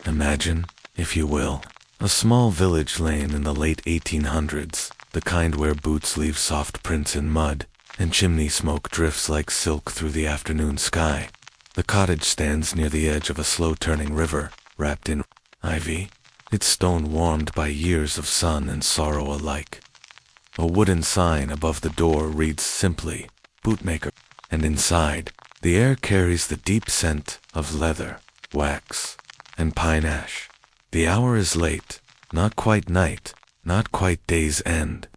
Imagine, if you will, a small village lane in the late 1800s, the kind where boots leave soft prints in mud, and chimney smoke drifts like silk through the afternoon sky. The cottage stands near the edge of a slow-turning river, wrapped in ivy, its stone warmed by years of sun and sorrow alike. A wooden sign above the door reads simply, "Bootmaker," and inside, the air carries the deep scent of leather, wax, and pine ash. The hour is late, not quite night, not quite day's end.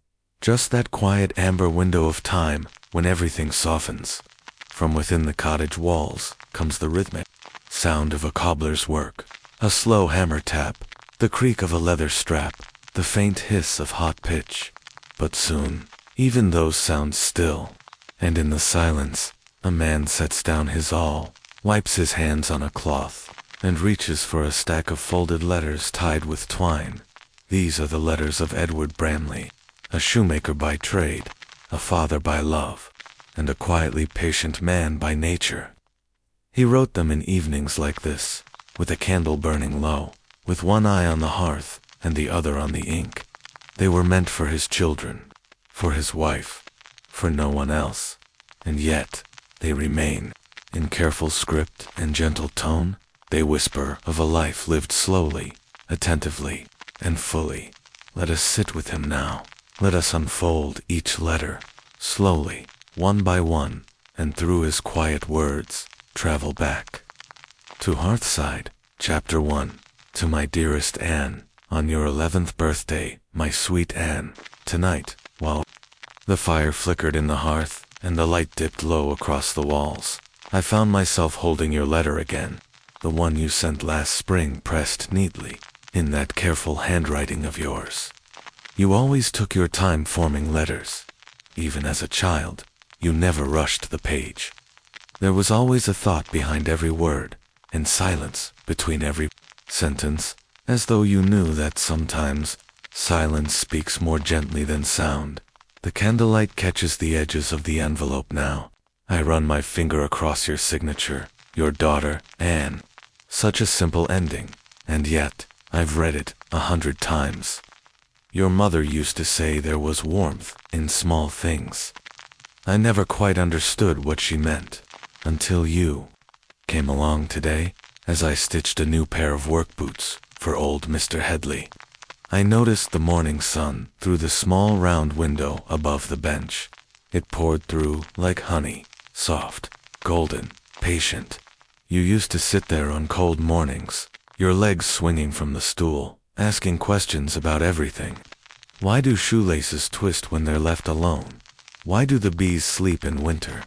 Just that quiet amber window of time when everything softens. From within the cottage walls comes the rhythmic sound of a cobbler's work, a slow hammer tap, the creak of a leather strap, the faint hiss of hot pitch. But soon, even those sounds still, and in the silence, a man sets down his awl, wipes his hands on a cloth, and reaches for a stack of folded letters tied with twine. These are the letters of Edward Bramley, a shoemaker by trade, a father by love, and a quietly patient man by nature. He wrote them in evenings like this, with a candle burning low, with one eye on the hearth and the other on the ink. They were meant for his children, for his wife, for no one else, and yet they remain. In careful script and gentle tone, they whisper of a life lived slowly, attentively, and fully. Let us sit with him now. Let us unfold each letter, slowly, one by one, and through his quiet words, travel back. To Hearthside, Chapter 1. To my dearest Anne, on your 11th birthday, my sweet Anne, tonight, while the fire flickered in the hearth, and the light dipped low across the walls, I found myself holding your letter again, the one you sent last spring pressed neatly, in that careful handwriting of yours. You always took your time forming letters. Even as a child, you never rushed the page. There was always a thought behind every word, and silence between every sentence, as though you knew that sometimes silence speaks more gently than sound. The candlelight catches the edges of the envelope now. I run my finger across your signature, your daughter, Anne. Such a simple ending, and yet I've read it 100 times. Your mother used to say there was warmth in small things. I never quite understood what she meant, until you came along today, as I stitched a new pair of work boots for old Mr. Headley. I noticed the morning sun through the small round window above the bench. It poured through like honey, soft, golden, patient. You used to sit there on cold mornings, your legs swinging from the stool, asking questions about everything. Why do shoelaces twist when they're left alone? Why do the bees sleep in winter?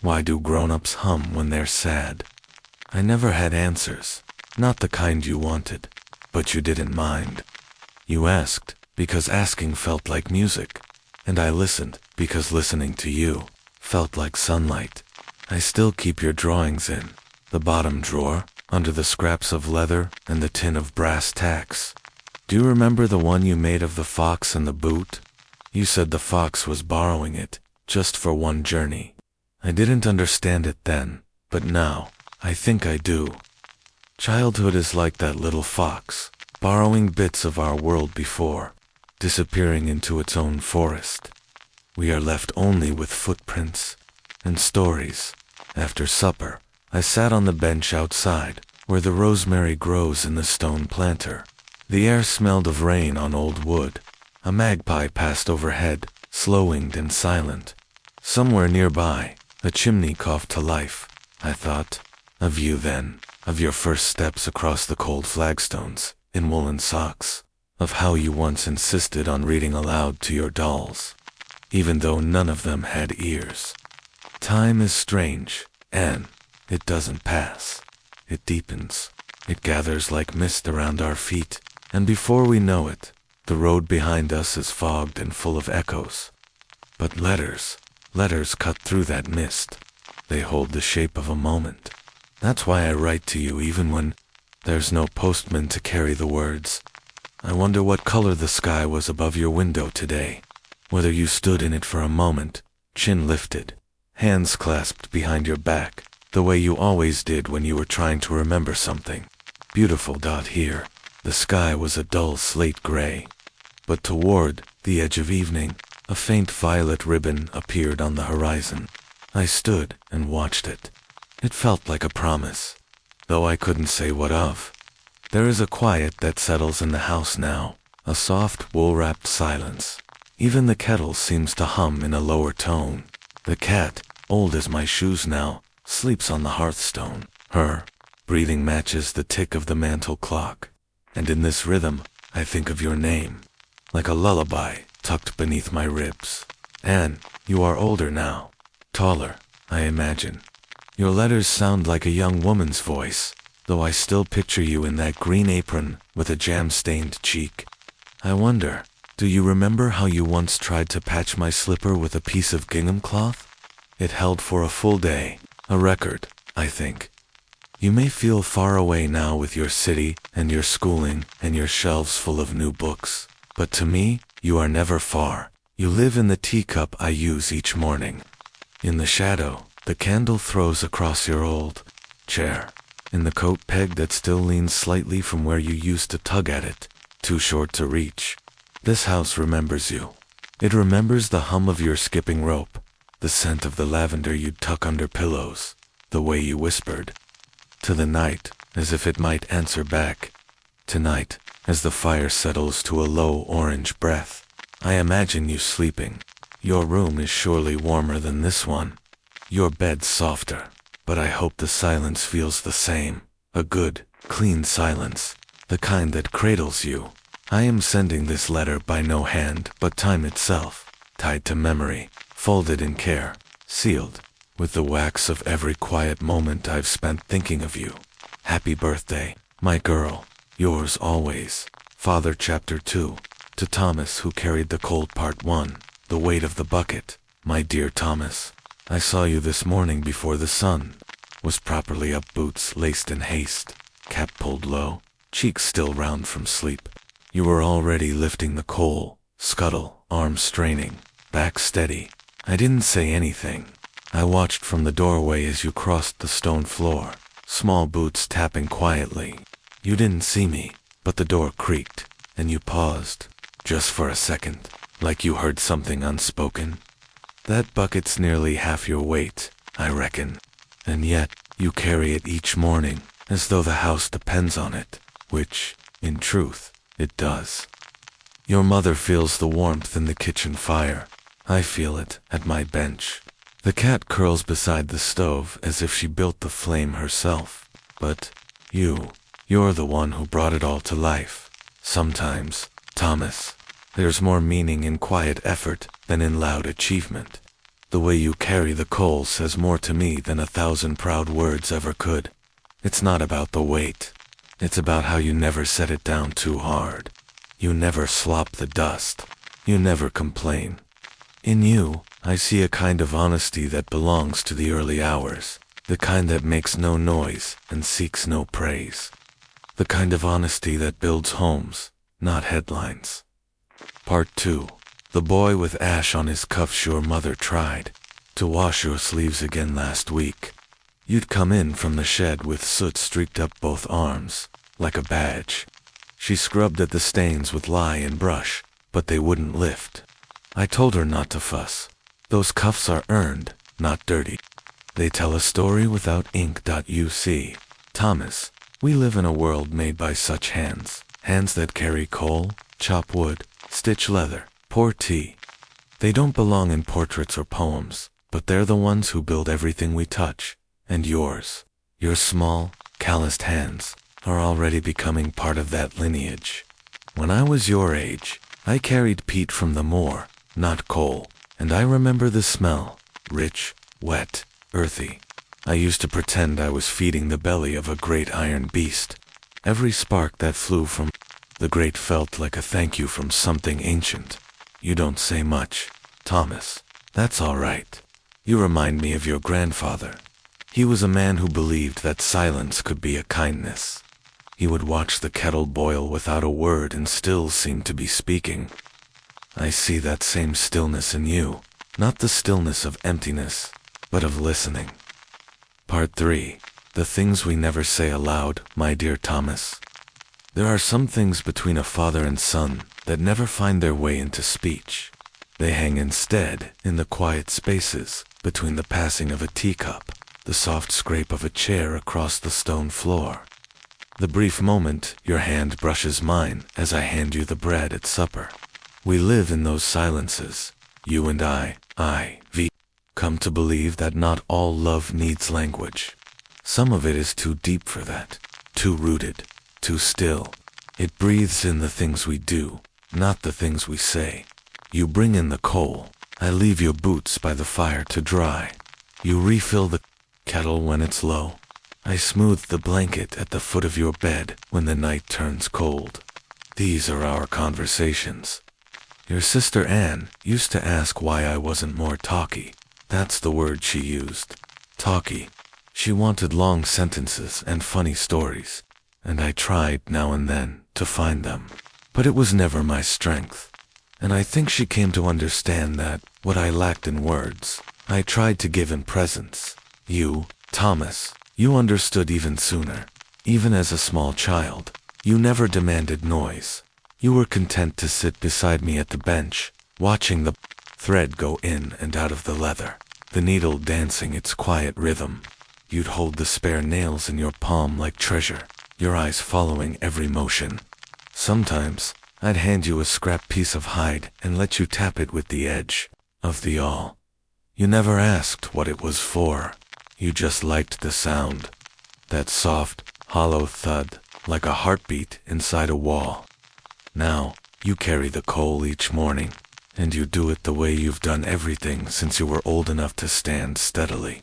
Why do grown-ups hum when they're sad? I never had answers, not the kind you wanted, but you didn't mind. You asked, because asking felt like music, and I listened, because listening to you felt like sunlight. I still keep your drawings in the bottom drawer, under the scraps of leather and the tin of brass tacks. Do you remember the one you made of the fox and the boot? You said the fox was borrowing it, just for one journey. I didn't understand it then, but now, I think I do. Childhood is like that little fox, borrowing bits of our world before, disappearing into its own forest. We are left only with footprints and stories. After supper, I sat on the bench outside, where the rosemary grows in the stone planter. The air smelled of rain on old wood. A magpie passed overhead, slow-winged and silent. Somewhere nearby, a chimney coughed to life. I thought of you then, of your first steps across the cold flagstones, in woolen socks, of how you once insisted on reading aloud to your dolls, even though none of them had ears. Time is strange, and it doesn't pass. It deepens. It gathers like mist around our feet, and before we know it, the road behind us is fogged and full of echoes. But letters cut through that mist. They hold the shape of a moment. That's why I write to you even when there's no postman to carry the words. I wonder what color the sky was above your window today, whether you stood in it for a moment, chin lifted, hands clasped behind your back, the way you always did when you were trying to remember something. Beautiful. Here, the sky was a dull slate gray. But toward the edge of evening, a faint violet ribbon appeared on the horizon. I stood and watched it. It felt like a promise, though I couldn't say what of. There is a quiet that settles in the house now, a soft, wool-wrapped silence. Even the kettle seems to hum in a lower tone. The cat, old as my shoes now, sleeps on the hearthstone. Her breathing matches the tick of the mantel clock. And in this rhythm, I think of your name, like a lullaby tucked beneath my ribs. Anne, you are older now, taller, I imagine. Your letters sound like a young woman's voice, though I still picture you in that green apron with a jam-stained cheek. I wonder, do you remember how you once tried to patch my slipper with a piece of gingham cloth? It held for a full day, a record, I think. You may feel far away now with your city and your schooling and your shelves full of new books, but to me, you are never far. You live in the teacup I use each morning. In the shadow, the candle throws across your old chair. In the coat peg that still leans slightly from where you used to tug at it, too short to reach. This house remembers you. It remembers the hum of your skipping rope, the scent of the lavender you'd tuck under pillows, the way you whispered to the night, as if it might answer back. Tonight, as the fire settles to a low orange breath, I imagine you sleeping. Your room is surely warmer than this one. Your bed's softer, but I hope the silence feels the same. A good, clean silence, the kind that cradles you. I am sending this letter by no hand but time itself, tied to memory, folded in care, sealed with the wax of every quiet moment I've spent thinking of you. Happy birthday, my girl. Yours always. Father. Chapter 2. To Thomas, who carried the cold. Part 1. The weight of the bucket. My dear Thomas, I saw you this morning before the sun was properly up, boots laced in haste, cap pulled low, cheeks still round from sleep. You were already lifting the coal scuttle, arms straining, back steady. I didn't say anything. I watched from the doorway as you crossed the stone floor, small boots tapping quietly. You didn't see me, but the door creaked, and you paused, just for a second, like you heard something unspoken. That bucket's nearly half your weight, I reckon, and yet you carry it each morning, as though the house depends on it, which, in truth, it does. Your mother feels the warmth in the kitchen fire. I feel it at my bench. The cat curls beside the stove as if she built the flame herself. But you're the one who brought it all to life. Sometimes, Thomas, there's more meaning in quiet effort than in loud achievement. The way you carry the coal says more to me than 1,000 proud words ever could. It's not about the weight. It's about how you never set it down too hard. You never slop the dust. You never complain. In you, I see a kind of honesty that belongs to the early hours, the kind that makes no noise and seeks no praise. The kind of honesty that builds homes, not headlines. Part 2. The boy with ash on his cuffs. Your mother tried to wash your sleeves again last week. You'd come in from the shed with soot streaked up both arms, like a badge. She scrubbed at the stains with lye and brush, but they wouldn't lift. I told her not to fuss. Those cuffs are earned, not dirty. They tell a story without ink. You see, Thomas, we live in a world made by such hands. Hands that carry coal, chop wood, stitch leather, pour tea. They don't belong in portraits or poems, but they're the ones who build everything we touch. And yours, your small, calloused hands, are already becoming part of that lineage. When I was your age, I carried peat from the moor, not coal, and I remember the smell, rich, wet, earthy. I used to pretend I was feeding the belly of a great iron beast. Every spark that flew from the grate felt like a thank you from something ancient. You don't say much, Thomas. That's all right. You remind me of your grandfather. He was a man who believed that silence could be a kindness. He would watch the kettle boil without a word and still seem to be speaking. I see that same stillness in you, not the stillness of emptiness, but of listening. Part 3. The things we never say aloud, my dear Thomas. There are some things between a father and son that never find their way into speech. They hang instead in the quiet spaces between the passing of a teacup, the soft scrape of a chair across the stone floor, the brief moment your hand brushes mine as I hand you the bread at supper. We live in those silences, you and I.V. Come to believe that not all love needs language. Some of it is too deep for that, too rooted, too still. It breathes in the things we do, not the things we say. You bring in the coal, I leave your boots by the fire to dry. You refill the kettle when it's low. I smooth the blanket at the foot of your bed when the night turns cold. These are our conversations. Your sister Anne used to ask why I wasn't more talky. That's the word she used. Talky. She wanted long sentences and funny stories, and I tried now and then to find them. But it was never my strength. And I think she came to understand that what I lacked in words, I tried to give in presence. You, Thomas, you understood even sooner. Even as a small child, you never demanded noise. You were content to sit beside me at the bench, watching the thread go in and out of the leather, the needle dancing its quiet rhythm. You'd hold the spare nails in your palm like treasure, your eyes following every motion. Sometimes, I'd hand you a scrap piece of hide and let you tap it with the edge of the awl. You never asked what it was for. You just liked the sound. That soft, hollow thud, like a heartbeat inside a wall. Now, you carry the coal each morning, and you do it the way you've done everything since you were old enough to stand steadily,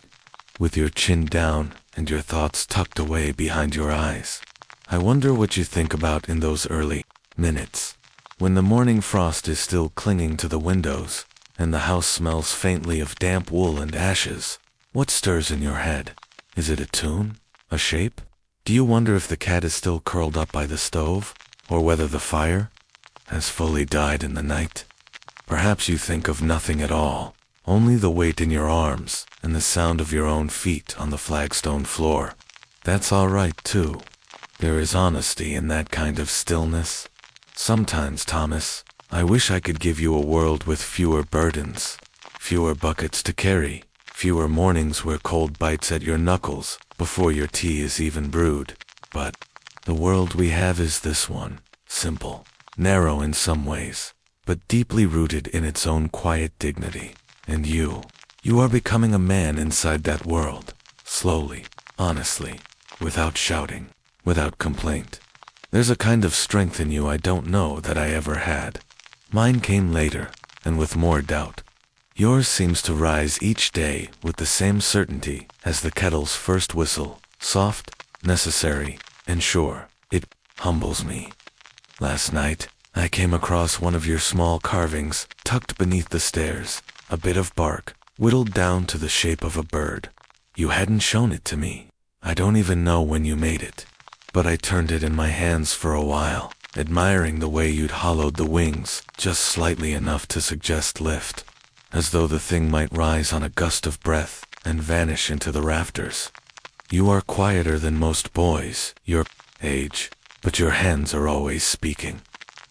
with your chin down and your thoughts tucked away behind your eyes. I wonder what you think about in those early minutes, when the morning frost is still clinging to the windows, and the house smells faintly of damp wool and ashes. What stirs in your head? Is it a tune? A shape? Do you wonder if the cat is still curled up by the stove, or whether the fire has fully died in the night? Perhaps you think of nothing at all, only the weight in your arms and the sound of your own feet on the flagstone floor. That's all right too. There is honesty in that kind of stillness. Sometimes, Thomas, I wish I could give you a world with fewer burdens, fewer buckets to carry, fewer mornings where cold bites at your knuckles before your tea is even brewed. But the world we have is this one, simple, narrow in some ways, but deeply rooted in its own quiet dignity. And you are becoming a man inside that world, slowly, honestly, without shouting, without complaint. There's a kind of strength in you I don't know that I ever had. Mine came later, and with more doubt. Yours seems to rise each day with the same certainty as the kettle's first whistle, soft, necessary, and sure. It humbles me. Last night, I came across one of your small carvings tucked beneath the stairs, a bit of bark, whittled down to the shape of a bird. You hadn't shown it to me. I don't even know when you made it. But I turned it in my hands for a while, admiring the way you'd hollowed the wings just slightly enough to suggest lift, as though the thing might rise on a gust of breath and vanish into the rafters. You are quieter than most boys, your age, but your hands are always speaking.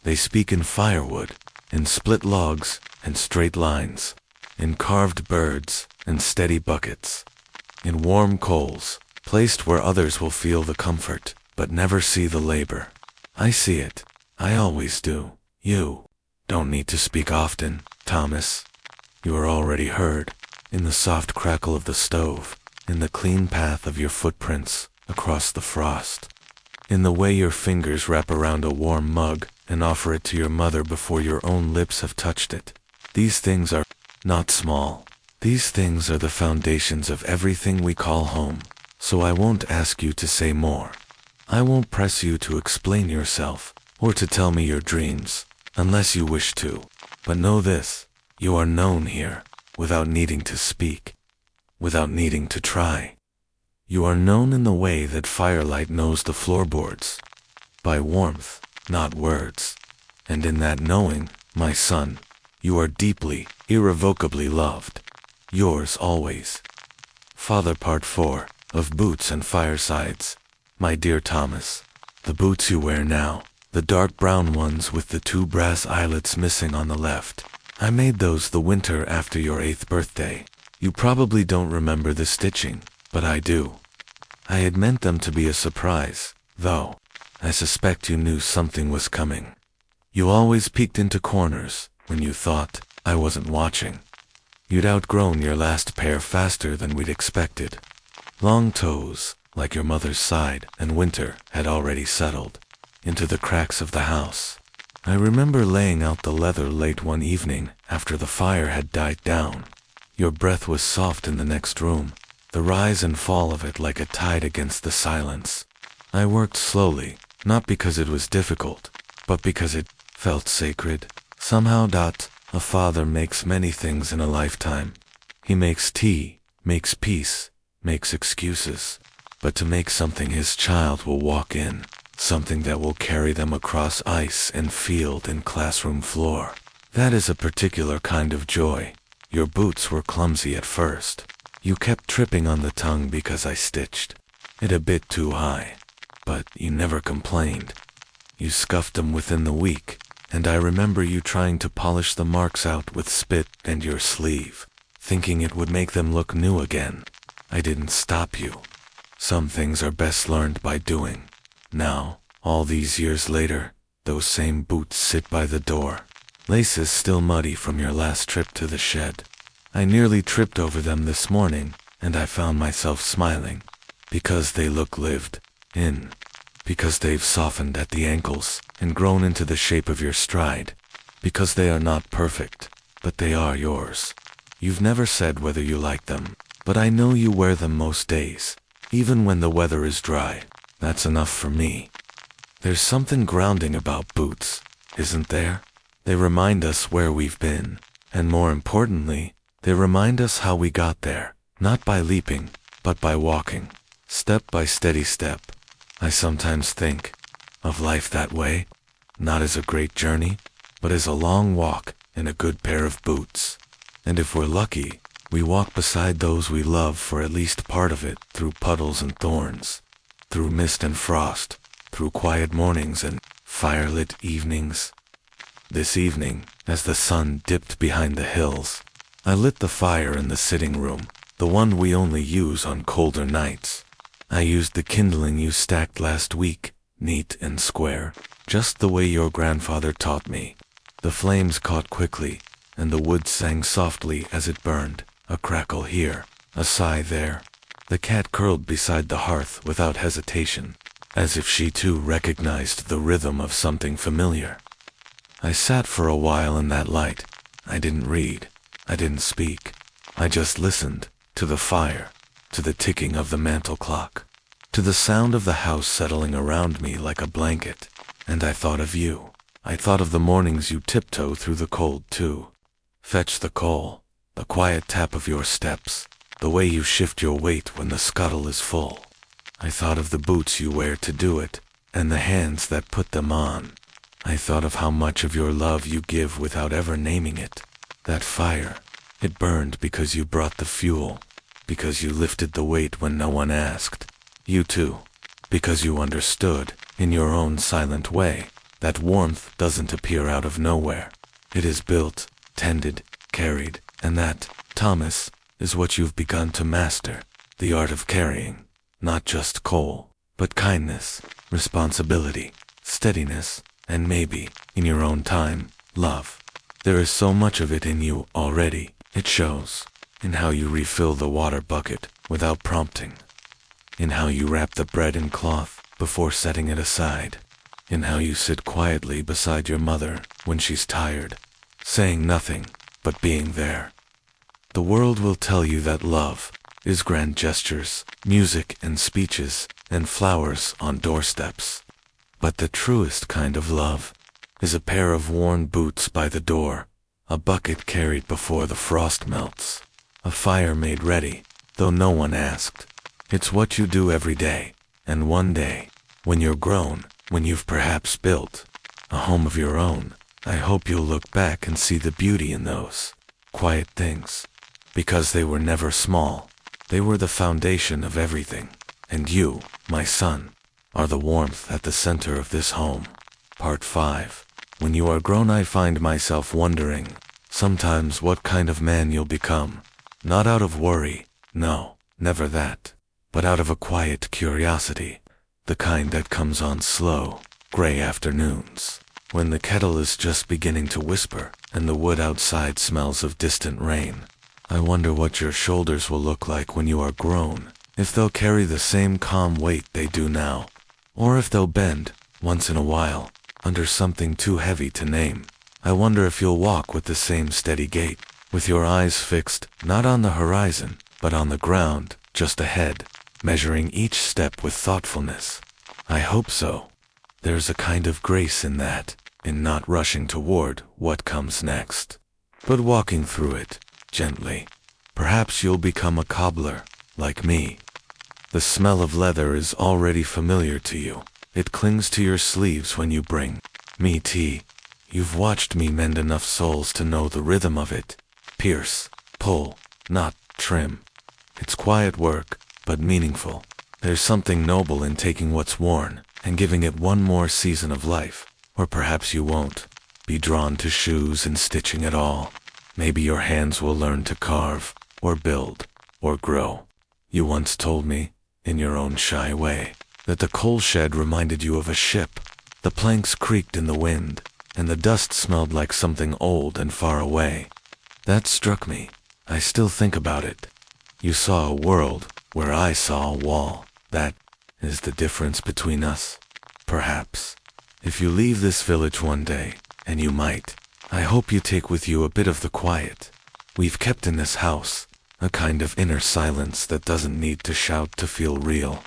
They speak in firewood, in split logs and straight lines, in carved birds and steady buckets, in warm coals, placed where others will feel the comfort, but never see the labor. I see it. I always do. You don't need to speak often, Thomas. You are already heard, in the soft crackle of the stove, in the clean path of your footprints across the frost, in the way your fingers wrap around a warm mug and offer it to your mother before your own lips have touched it. These things are not small. These things are the foundations of everything we call home, so I won't ask you to say more. I won't press you to explain yourself, or to tell me your dreams, unless you wish to. But know this, you are known here, without needing to speak, without needing to try. You are known in the way that firelight knows the floorboards, by warmth, not words. And in that knowing, my son, you are deeply, irrevocably loved. Yours always. Father Part 4. of boots and firesides. My dear Thomas, the boots you wear now, the dark brown ones with the 2 brass eyelets missing on the left, I made those the winter after your 8th birthday. You probably don't remember the stitching, but I do. I had meant them to be a surprise, though. I suspect you knew something was coming. You always peeked into corners when you thought I wasn't watching. You'd outgrown your last pair faster than we'd expected. Long toes, like your mother's side, and winter had already settled into the cracks of the house. I remember laying out the leather late one evening after the fire had died down. Your breath was soft in the next room, the rise and fall of it like a tide against the silence. I worked slowly, not because it was difficult, but because it felt sacred. Somehow. A father makes many things in a lifetime. He makes tea, makes peace, makes excuses. But to make something his child will walk in, something that will carry them across ice and field and classroom floor, that is a particular kind of joy. Your boots were clumsy at first. You kept tripping on the tongue because I stitched it a bit too high. But you never complained. You scuffed them within the week, and I remember you trying to polish the marks out with spit and your sleeve, thinking it would make them look new again. I didn't stop you. Some things are best learned by doing. Now, all these years later, those same boots sit by the door. Laces still muddy from your last trip to the shed. I nearly tripped over them this morning, and I found myself smiling, because they look lived in, because they've softened at the ankles and grown into the shape of your stride, because they are not perfect, but they are yours. You've never said whether you like them, but I know you wear them most days, even when the weather is dry. That's enough for me. There's something grounding about boots, isn't there? They remind us where we've been, and more importantly, they remind us how we got there, not by leaping, but by walking, step by steady step. I sometimes think of life that way, not as a great journey, but as a long walk in a good pair of boots. And if we're lucky, we walk beside those we love for at least part of it, through puddles and thorns, through mist and frost, through quiet mornings and firelit evenings. This evening, as the sun dipped behind the hills, I lit the fire in the sitting room, the one we only use on colder nights. I used the kindling you stacked last week, neat and square, just the way your grandfather taught me. The flames caught quickly, and the wood sang softly as it burned, a crackle here, a sigh there. The cat curled beside the hearth without hesitation, as if she too recognized the rhythm of something familiar. I sat for a while in that light. I didn't read. I didn't speak. I just listened, to the fire, to the ticking of the mantel clock, to the sound of the house settling around me like a blanket. And I thought of you. I thought of the mornings you tiptoe through the cold too. Fetch the coal, the quiet tap of your steps, the way you shift your weight when the scuttle is full. I thought of the boots you wear to do it, and the hands that put them on. I thought of how much of your love you give without ever naming it. That fire, it burned because you brought the fuel, because you lifted the weight when no one asked. You too, because you understood, in your own silent way, that warmth doesn't appear out of nowhere. It is built, tended, carried, and that, Thomas, is what you've begun to master, the art of carrying, not just coal, but kindness, responsibility, steadiness, and maybe, in your own time, love. There is so much of it in you already. It shows in how you refill the water bucket without prompting, in how you wrap the bread in cloth before setting it aside, in how you sit quietly beside your mother when she's tired, saying nothing but being there. The world will tell you that love is grand gestures, music and speeches, and flowers on doorsteps. But the truest kind of love is a pair of worn boots by the door, a bucket carried before the frost melts, a fire made ready, though no one asked. It's what you do every day, and one day, when you're grown, when you've perhaps built a home of your own, I hope you'll look back and see the beauty in those quiet things, because they were never small, They were the foundation of everything. And you, my son, are the warmth at the center of this home. Part 5. When you are grown, I find myself wondering, sometimes, what kind of man you'll become. Not out of worry, no, never that, but out of a quiet curiosity, the kind that comes on slow, gray afternoons, when the kettle is just beginning to whisper, and the wood outside smells of distant rain. I wonder what your shoulders will look like when you are grown, if they'll carry the same calm weight they do now, or if they'll bend, once in a while, under something too heavy to name. I wonder if you'll walk with the same steady gait, with your eyes fixed, not on the horizon, but on the ground, just ahead, measuring each step with thoughtfulness. I hope so. There's a kind of grace in that, in not rushing toward what comes next, but walking through it, gently. Perhaps you'll become a cobbler, like me. The smell of leather is already familiar to you. It clings to your sleeves when you bring me tea. You've watched me mend enough soles to know the rhythm of it. Pierce, pull, not trim. It's quiet work, but meaningful. There's something noble in taking what's worn and giving it one more season of life. Or perhaps you won't be drawn to shoes and stitching at all. Maybe your hands will learn to carve, or build, or grow. You once told me, in your own shy way, that the coal shed reminded you of a ship. The planks creaked in the wind, and the dust smelled like something old and far away. That struck me. I still think about it. You saw a world where I saw a wall. That is the difference between us. Perhaps. If you leave this village one day, and you might, I hope you take with you a bit of the quiet we've kept in this house, a kind of inner silence that doesn't need to shout to feel real,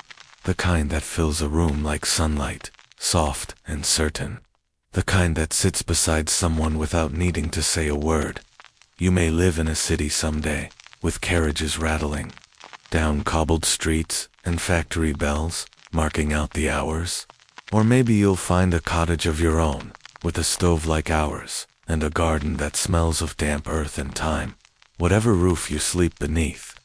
the kind that fills a room like sunlight, soft and certain, the kind that sits beside someone without needing to say a word. You may live in a city someday, with carriages rattling down cobbled streets and factory bells marking out the hours. Or maybe you'll find a cottage of your own, with a stove like ours, and a garden that smells of damp earth and time. Whatever roof you sleep beneath,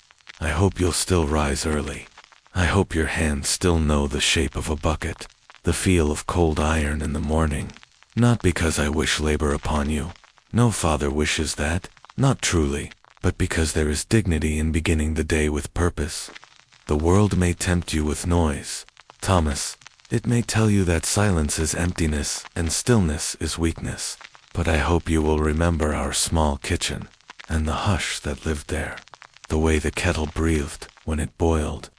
I hope you'll still rise early. I hope your hands still know the shape of a bucket, the feel of cold iron in the morning. Not because I wish labor upon you. No father wishes that, not truly, but because there is dignity in beginning the day with purpose. The world may tempt you with noise, Thomas. It may tell you that silence is emptiness and stillness is weakness, but I hope you will remember our small kitchen, and the hush that lived there, the way the kettle breathed when it boiled,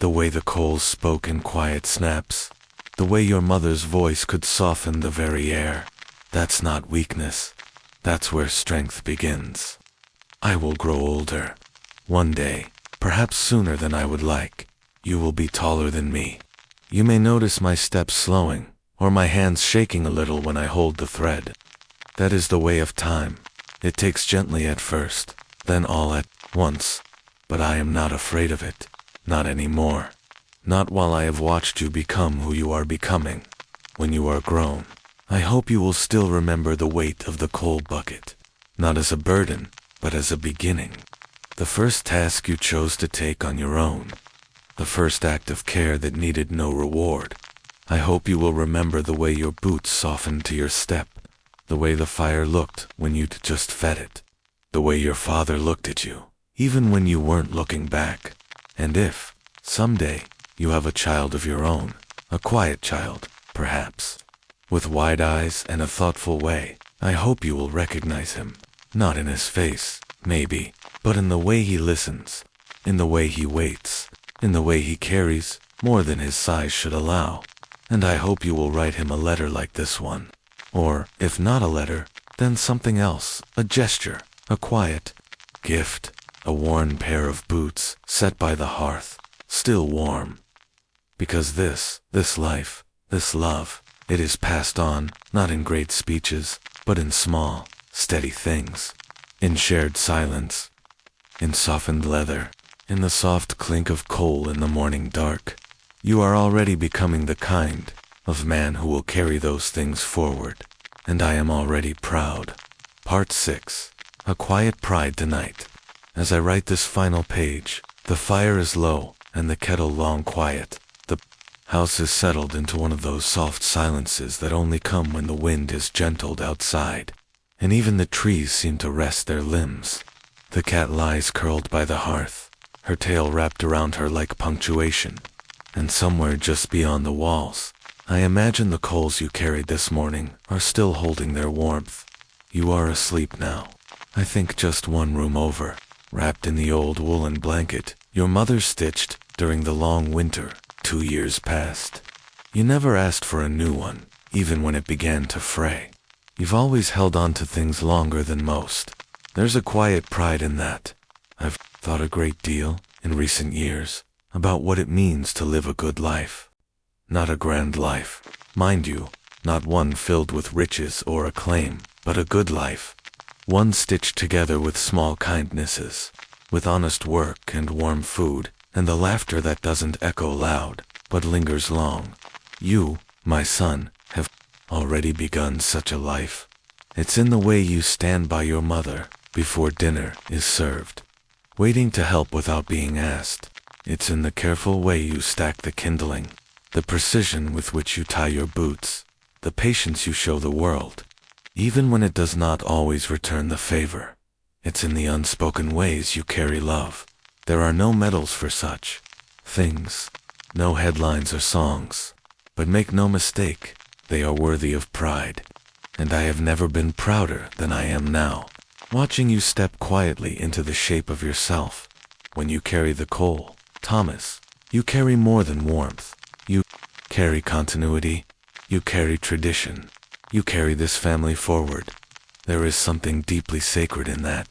the way the coals spoke in quiet snaps, the way your mother's voice could soften the very air. That's not weakness, that's where strength begins. I will grow older. One day, perhaps sooner than I would like, you will be taller than me. You may notice my steps slowing, or my hands shaking a little when I hold the thread. That is the way of time. It takes gently at first, then all at once. But I am not afraid of it. Not anymore. Not while I have watched you become who you are becoming. When you are grown, I hope you will still remember the weight of the coal bucket. Not as a burden, but as a beginning. The first task you chose to take on your own. The first act of care that needed no reward. I hope you will remember the way your boots softened to your step, the way the fire looked when you'd just fed it, the way your father looked at you, even when you weren't looking back. And if, someday, you have a child of your own, a quiet child, perhaps, with wide eyes and a thoughtful way, I hope you will recognize him, not in his face, maybe, but in the way he listens, in the way he waits, in the way he carries more than his size should allow. And I hope you will write him a letter like this one. Or, if not a letter, then something else, a gesture, a quiet gift, a worn pair of boots set by the hearth, still warm. Because this life, this love, it is passed on, not in great speeches, but in small, steady things, in shared silence, in softened leather, in the soft clink of coal in the morning dark. You are already becoming the kind of man who will carry those things forward, and I am already proud. Part 6. A quiet pride tonight. As I write this final page, The fire is low, and the kettle long quiet. The house is settled into one of those soft silences that only come when the wind is gentled outside, and even the trees seem to rest their limbs. The cat lies curled by the hearth, her tail wrapped around her like punctuation, and somewhere just beyond the walls, I imagine the coals you carried this morning are still holding their warmth. You are asleep now. I think just one room over, wrapped in the old woolen blanket your mother stitched during the long winter 2 years past. You never asked for a new one, even when it began to fray. You've always held on to things longer than most. There's a quiet pride in that. I've thought a great deal, in recent years, about what it means to live a good life. Not a grand life, mind you, not one filled with riches or acclaim, but a good life. One stitched together with small kindnesses, with honest work and warm food, and the laughter that doesn't echo loud, but lingers long. You, my son, have already begun such a life. It's in the way you stand by your mother before dinner is served, waiting to help without being asked. It's in the careful way you stack the kindling, the precision with which you tie your boots, the patience you show the world, even when it does not always return the favor. It's in the unspoken ways you carry love. There are no medals for such things, no headlines or songs, but make no mistake, they are worthy of pride. And I have never been prouder than I am now, watching you step quietly into the shape of yourself. When you carry the coal, Thomas, you carry more than warmth. You carry continuity, you carry tradition, you carry this family forward. There is something deeply sacred in that.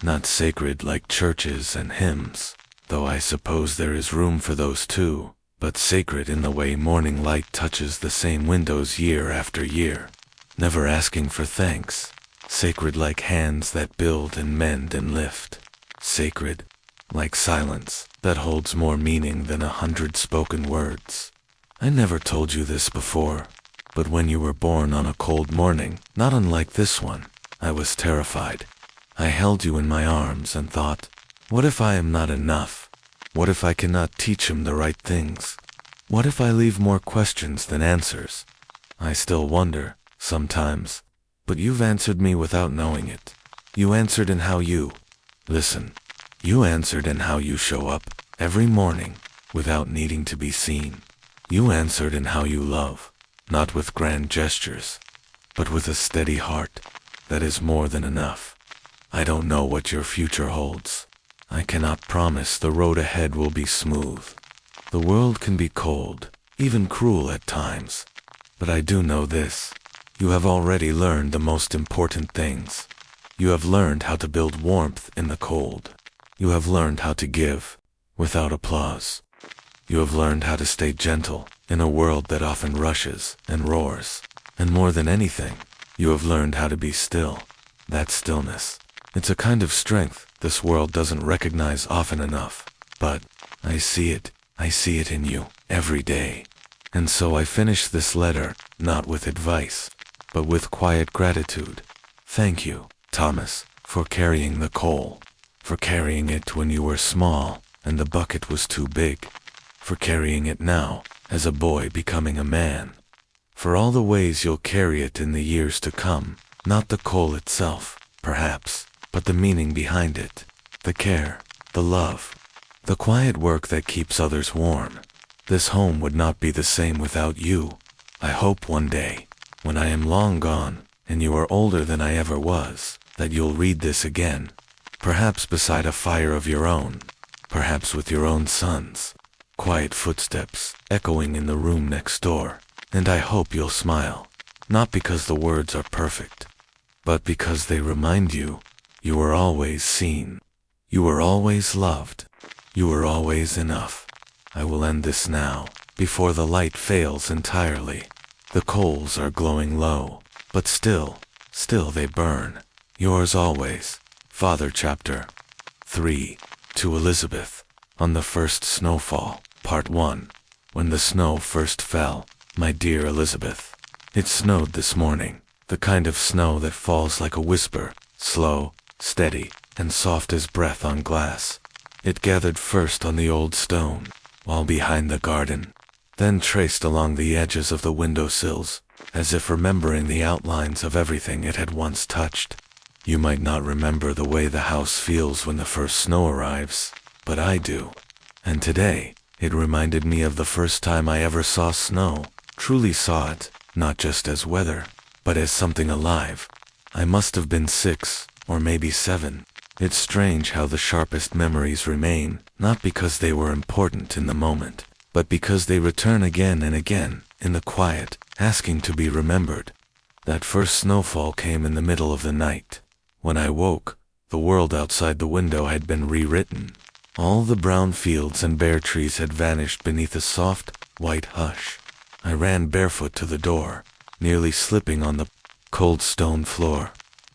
Not sacred like churches and hymns, though I suppose there is room for those too, but sacred in the way morning light touches the same windows year after year, never asking for thanks. Sacred like hands that build and mend and lift. Sacred like silence that holds more meaning than 100 spoken words. I never told you this before, but when you were born on a cold morning, not unlike this one, I was terrified. I held you in my arms and thought, what if I am not enough? What if I cannot teach him the right things? What if I leave more questions than answers? I still wonder, sometimes, but you've answered me without knowing it. You answered in how you listen. You answered in how you show up every morning without needing to be seen. You answered in how you love, not with grand gestures, but with a steady heart. That is more than enough. I don't know what your future holds. I cannot promise the road ahead will be smooth. The world can be cold, even cruel at times. But I do know this. You have already learned the most important things. You have learned how to build warmth in the cold. You have learned how to give, without applause. You have learned how to stay gentle in a world that often rushes and roars. And more than anything, you have learned how to be still. That stillness. It's a kind of strength this world doesn't recognize often enough. But I see it in you, every day. And so I finish this letter, not with advice, but with quiet gratitude. Thank you, Thomas, for carrying the coal. For carrying it when you were small and the bucket was too big. For carrying it now, as a boy becoming a man. For all the ways you'll carry it in the years to come, not the coal itself, perhaps, but the meaning behind it, the care, the love, the quiet work that keeps others warm. This home would not be the same without you. I hope one day, when I am long gone, and you are older than I ever was, that you'll read this again, perhaps beside a fire of your own, perhaps with your own sons, quiet footsteps echoing in the room next door, and I hope you'll smile, not because the words are perfect, but because they remind you, you were always seen, you were always loved, you were always enough. I will end this now, before the light fails entirely. The coals are glowing low, but still they burn. Yours always, Father. Chapter 3. To Elizabeth. On the first snowfall, Part 1. When the snow first fell, my dear Elizabeth. It snowed this morning, the kind of snow that falls like a whisper, slow, steady, and soft as breath on glass. It gathered first on the old stone, wall behind the garden, then traced along the edges of the windowsills, as if remembering the outlines of everything it had once touched. You might not remember the way the house feels when the first snow arrives, but I do. And today, it reminded me of the first time I ever saw snow, truly saw it, not just as weather, but as something alive. I must have been 6, or maybe 7. It's strange how the sharpest memories remain, not because they were important in the moment, but because they return again and again, in the quiet, asking to be remembered. That first snowfall came in the middle of the night. When I woke, the world outside the window had been rewritten. All the brown fields and bare trees had vanished beneath a soft, white hush. I ran barefoot to the door, nearly slipping on the cold stone floor.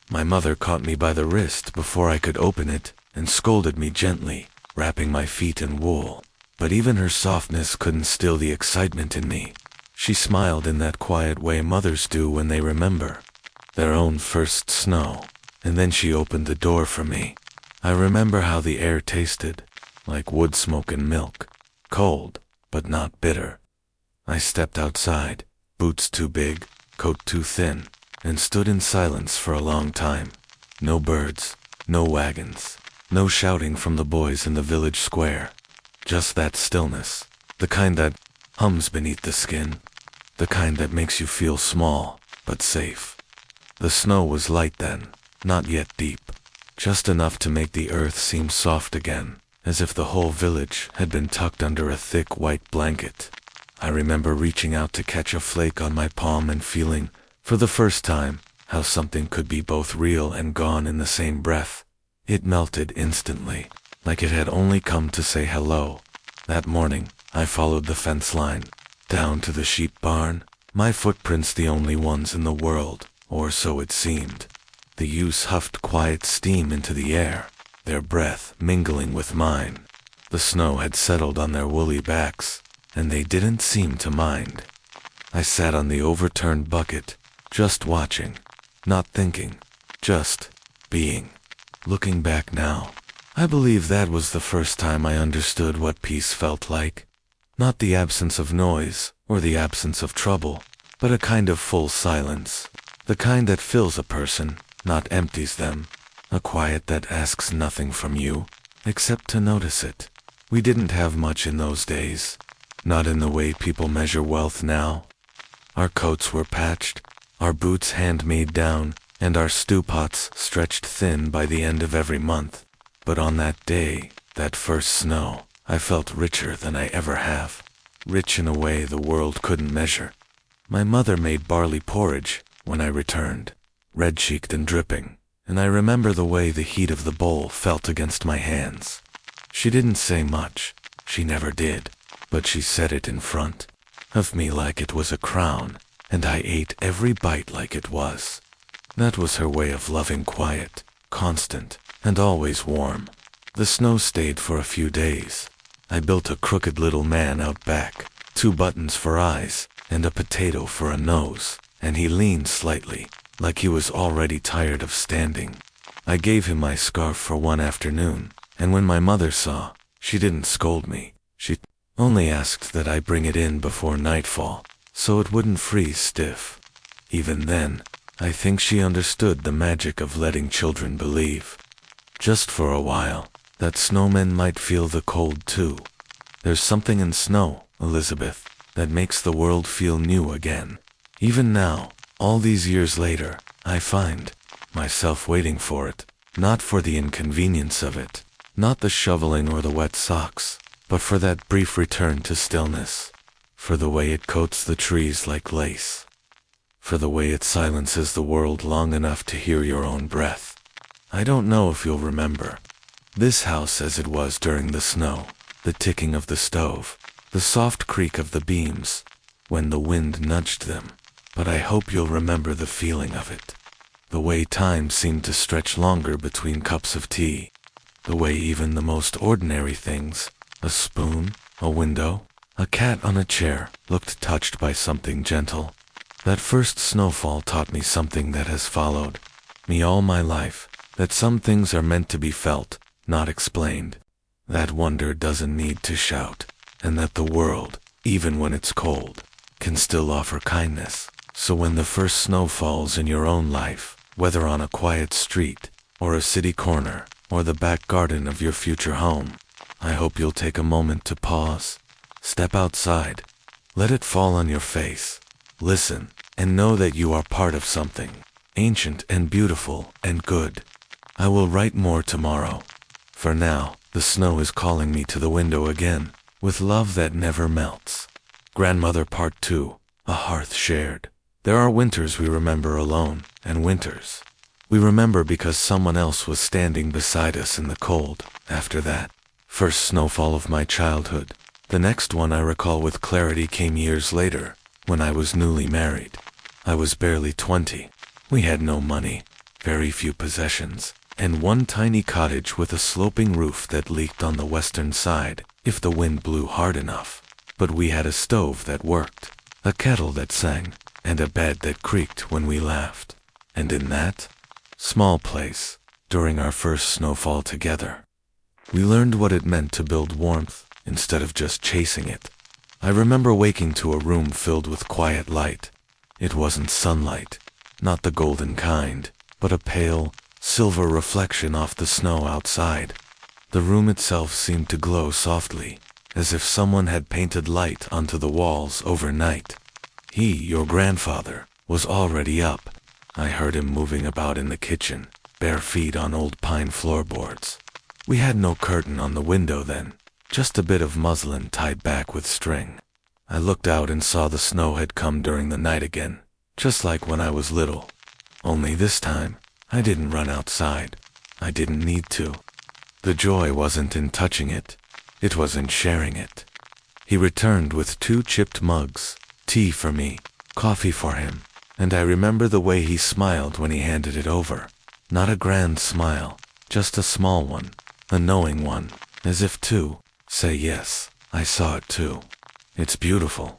My mother caught me by the wrist before I could open it and scolded me gently, wrapping my feet in wool. But even her softness couldn't still the excitement in me. She smiled in that quiet way mothers do when they remember their own first snow, and then she opened the door for me. I remember how the air tasted, like wood smoke and milk, cold, but not bitter. I stepped outside, boots too big, coat too thin, and stood in silence for a long time. No birds, no wagons, no shouting from the boys in the village square. Just that stillness, the kind that hums beneath the skin, the kind that makes you feel small, but safe. The snow was light then, not yet deep, just enough to make the earth seem soft again, as if the whole village had been tucked under a thick white blanket. I remember reaching out to catch a flake on my palm and feeling, for the first time, how something could be both real and gone in the same breath. It melted instantly, like it had only come to say hello. That morning, I followed the fence line, down to the sheep barn, my footprints the only ones in the world, or so it seemed. The ewes huffed quiet steam into the air, their breath mingling with mine. The snow had settled on their woolly backs, and they didn't seem to mind. I sat on the overturned bucket, just watching, not thinking, just being. Looking back now, I believe that was the first time I understood what peace felt like. Not the absence of noise, or the absence of trouble, but a kind of full silence. The kind that fills a person, not empties them. A quiet that asks nothing from you, except to notice it. We didn't have much in those days. Not in the way people measure wealth now. Our coats were patched, our boots hand-made down, and our stew pots stretched thin by the end of every month. But on that day, that first snow, I felt richer than I ever have. Rich in a way the world couldn't measure. My mother made barley porridge when I returned, red-cheeked and dripping, and I remember the way the heat of the bowl felt against my hands. She didn't say much, she never did, but she set it in front of me like it was a crown, and I ate every bite like it was. That was her way of loving quiet, constant, and always warm. The snow stayed for a few days. I built a crooked little man out back, 2 buttons for eyes, and a potato for a nose, and he leaned slightly, like he was already tired of standing. I gave him my scarf for one afternoon, and when my mother saw, she didn't scold me. She only asked that I bring it in before nightfall, so it wouldn't freeze stiff. Even then, I think she understood the magic of letting children believe. Just for a while, that snowmen might feel the cold too. There's something in snow, Elizabeth, that makes the world feel new again. Even now, all these years later, I find myself waiting for it, not for the inconvenience of it, not the shoveling or the wet socks, but for that brief return to stillness, for the way it coats the trees like lace, for the way it silences the world long enough to hear your own breath. I don't know if you'll remember this house as it was during the snow, the ticking of the stove, the soft creak of the beams, when the wind nudged them, but I hope you'll remember the feeling of it. The way time seemed to stretch longer between cups of tea, the way even the most ordinary things, a spoon, a window, a cat on a chair, looked touched by something gentle. That first snowfall taught me something that has followed me all my life, that some things are meant to be felt, not explained. that wonder doesn't need to shout, and that the world, even when it's cold, can still offer kindness. So when the first snow falls in your own life, whether on a quiet street, or a city corner, or the back garden of your future home, I hope you'll take a moment to pause, step outside, let it fall on your face, listen, and know that you are part of something ancient and beautiful and good. I will write more tomorrow. For now, the snow is calling me to the window again, with love that never melts. Grandmother Part 2, A Hearth Shared. There are winters we remember alone, and winters we remember because someone else was standing beside us in the cold. After that first snowfall of my childhood, the next one I recall with clarity came years later, when I was newly married. I was barely 20. We had no money, very few possessions, and one tiny cottage with a sloping roof that leaked on the western side if the wind blew hard enough. But we had a stove that worked, a kettle that sang, and a bed that creaked when we laughed. And in that small place, during our first snowfall together, we learned what it meant to build warmth instead of just chasing it. I remember waking to a room filled with quiet light. It wasn't sunlight, not the golden kind, but a pale, silver reflection off the snow outside. The room itself seemed to glow softly, as if someone had painted light onto the walls overnight. He, your grandfather, was already up. I heard him moving about in the kitchen, bare feet on old pine floorboards. We had no curtain on the window then, just a bit of muslin tied back with string. I looked out and saw the snow had come during the night again, just like when I was little. Only this time, I didn't run outside. I didn't need to. The joy wasn't in touching it. It was in sharing it. He returned with 2 chipped mugs, tea for me, coffee for him, and I remember the way he smiled when he handed it over. Not a grand smile, just a small one, a knowing one, as if to say yes, I saw it too. It's beautiful.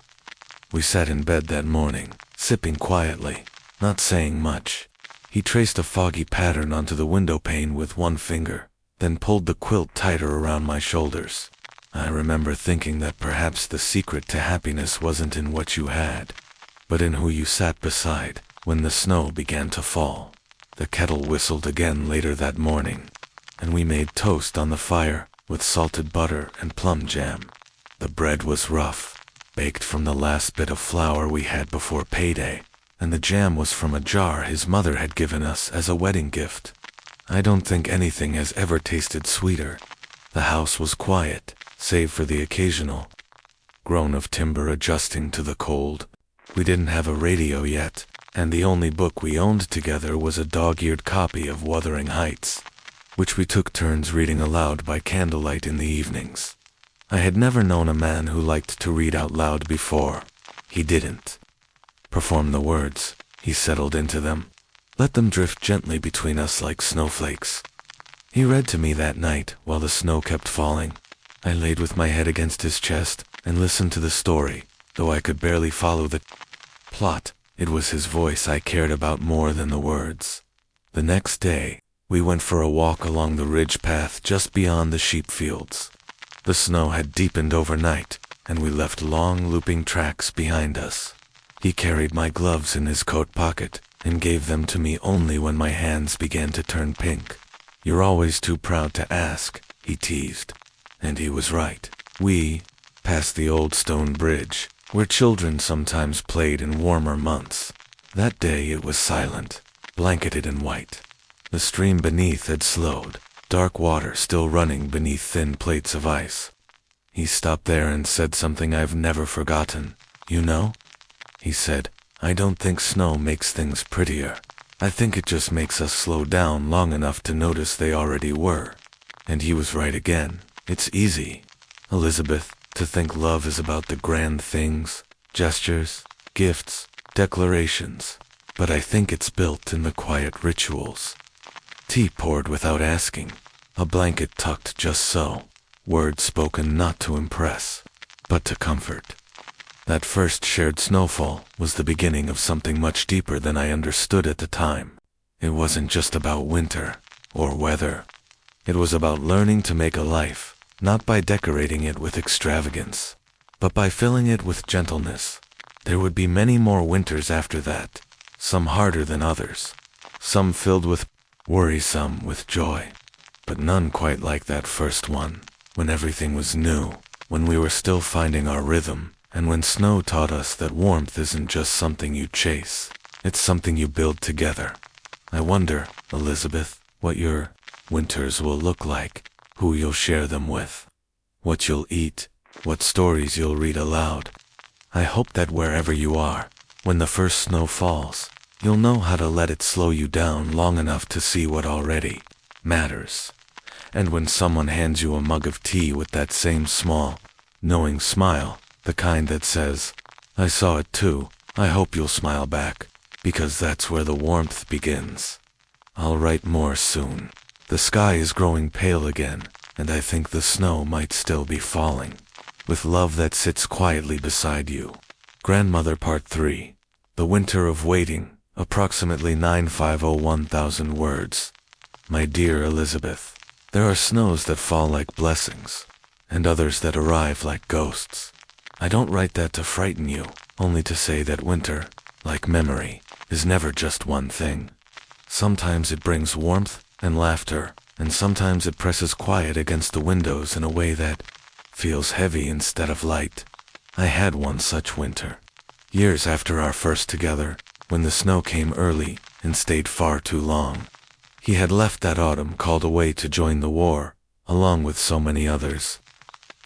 We sat in bed that morning, sipping quietly, not saying much. He traced a foggy pattern onto the window pane with one finger, then pulled the quilt tighter around my shoulders. I remember thinking that perhaps the secret to happiness wasn't in what you had, but in who you sat beside when the snow began to fall. The kettle whistled again later that morning, and we made toast on the fire with salted butter and plum jam. The bread was rough, baked from the last bit of flour we had before payday, and the jam was from a jar his mother had given us as a wedding gift. I don't think anything has ever tasted sweeter. The house was quiet, save for the occasional groan of timber adjusting to the cold. We didn't have a radio yet, and the only book we owned together was a dog-eared copy of Wuthering Heights, which we took turns reading aloud by candlelight in the evenings. I had never known a man who liked to read out loud before. He didn't perform the words. He settled into them, let them drift gently between us like snowflakes. He read to me that night while the snow kept falling. I laid with my head against his chest and listened to the story, though I could barely follow the plot. It was his voice I cared about more than the words. The next day, we went for a walk along the ridge path just beyond the sheep fields. The snow had deepened overnight, and we left long looping tracks behind us. He carried my gloves in his coat pocket and gave them to me only when my hands began to turn pink. "You're always too proud to ask," he teased. And he was right. We passed the old stone bridge, where children sometimes played in warmer months. That day it was silent, blanketed in white. The stream beneath had slowed, dark water still running beneath thin plates of ice. He stopped there and said something I've never forgotten. "You know," he said, "I don't think snow makes things prettier. I think it just makes us slow down long enough to notice they already were." And he was right again. It's easy, Elizabeth, to think love is about the grand things, gestures, gifts, declarations, but I think it's built in the quiet rituals. Tea poured without asking, a blanket tucked just so, words spoken not to impress, but to comfort. That first shared snowfall was the beginning of something much deeper than I understood at the time. It wasn't just about winter or weather. It was about learning to make a life not by decorating it with extravagance, but by filling it with gentleness. There would be many more winters after that, some harder than others, some filled with worry, some with joy, but none quite like that first one, when everything was new, when we were still finding our rhythm, and when snow taught us that warmth isn't just something you chase, it's something you build together. I wonder, Elizabeth, what your winters will look like, who you'll share them with, what you'll eat, what stories you'll read aloud. I hope that wherever you are, when the first snow falls, you'll know how to let it slow you down long enough to see what already matters. And when someone hands you a mug of tea with that same small, knowing smile, the kind that says, "I saw it too," I hope you'll smile back, because that's where the warmth begins. I'll write more soon. The sky is growing pale again, and I think the snow might still be falling. With love that sits quietly beside you. Grandmother Part 3. The Winter of Waiting, approximately 9501000 words. My dear Elizabeth, there are snows that fall like blessings, and others that arrive like ghosts. I don't write that to frighten you, only to say that winter, like memory, is never just one thing. Sometimes it brings warmth and laughter, and sometimes it presses quiet against the windows in a way that feels heavy instead of light. I had one such winter, years after our first together, when the snow came early and stayed far too long. He had left that autumn, called away to join the war, along with so many others.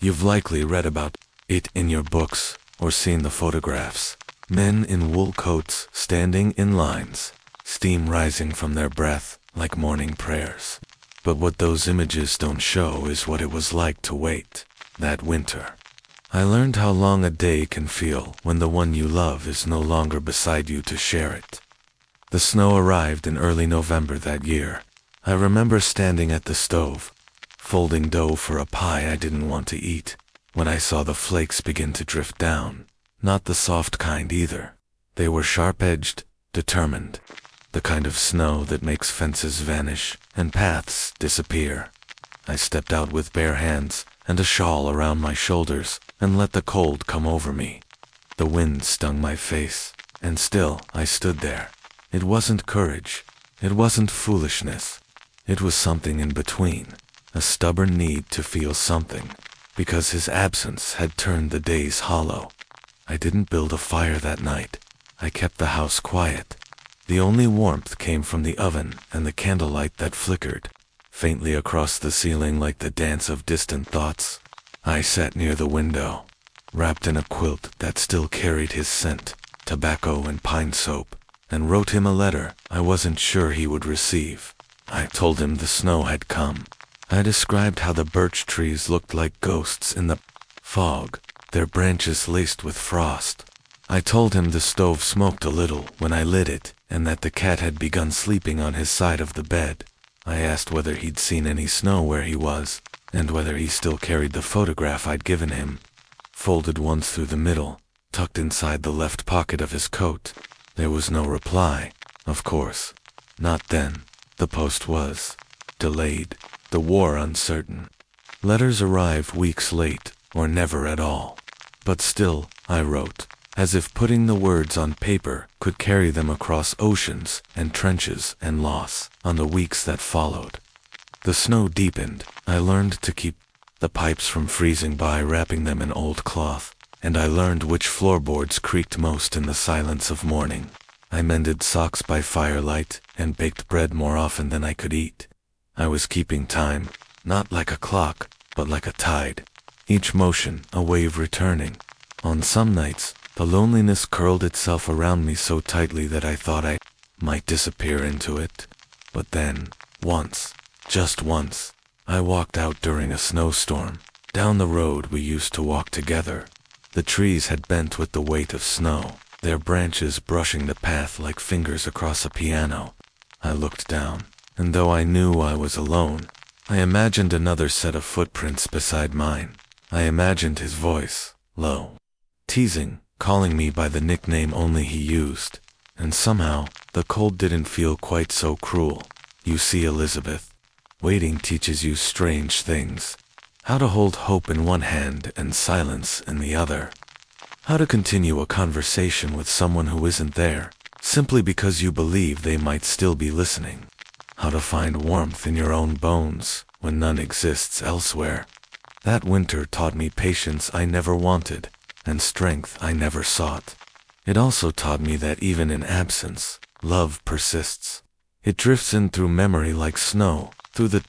You've likely read about it in your books, or seen the photographs. Men in wool coats standing in lines, steam rising from their breath like morning prayers. But what those images don't show is what it was like to wait. That winter, I learned how long a day can feel when the one you love is no longer beside you to share it. The snow arrived in early November that year. I remember standing at the stove, folding dough for a pie I didn't want to eat, when I saw the flakes begin to drift down. Not the soft kind either. They were sharp-edged, determined. The kind of snow that makes fences vanish and paths disappear. I stepped out with bare hands and a shawl around my shoulders, and let the cold come over me. The wind stung my face, and still I stood there. It wasn't courage, it wasn't foolishness. It was something in between, a stubborn need to feel something, because his absence had turned the days hollow. I didn't build a fire that night. I kept the house quiet. The only warmth came from the oven and the candlelight that flickered faintly across the ceiling like the dance of distant thoughts. I sat near the window, wrapped in a quilt that still carried his scent, tobacco and pine soap, and wrote him a letter I wasn't sure he would receive. I told him the snow had come. I described how the birch trees looked like ghosts in the fog, their branches laced with frost. I told him the stove smoked a little when I lit it, and that the cat had begun sleeping on his side of the bed. I asked whether he'd seen any snow where he was, and whether he still carried the photograph I'd given him, folded once through the middle, tucked inside the left pocket of his coat. There was no reply, of course. Not then. The post was delayed, the war uncertain. Letters arrived weeks late, or never at all. But still, I wrote, as if putting the words on paper could carry them across oceans and trenches and loss on the weeks that followed. The snow deepened. I learned to keep the pipes from freezing by wrapping them in old cloth, and I learned which floorboards creaked most in the silence of morning. I mended socks by firelight and baked bread more often than I could eat. I was keeping time, not like a clock, but like a tide. Each motion, a wave returning. On some nights, the loneliness curled itself around me so tightly that I thought I might disappear into it. But then, once, just once, I walked out during a snowstorm, down the road we used to walk together. The trees had bent with the weight of snow, their branches brushing the path like fingers across a piano. I looked down, and though I knew I was alone, I imagined another set of footprints beside mine. I imagined his voice, low, teasing, calling me by the nickname only he used, and somehow the cold didn't feel quite so cruel. You see, Elizabeth, waiting teaches you strange things. How to hold hope in one hand and silence in the other. How to continue a conversation with someone who isn't there, simply because you believe they might still be listening. How to find warmth in your own bones when none exists elsewhere. That winter taught me patience I never wanted, and strength I never sought. It also taught me that even in absence, love persists. It drifts in through memory like snow, through the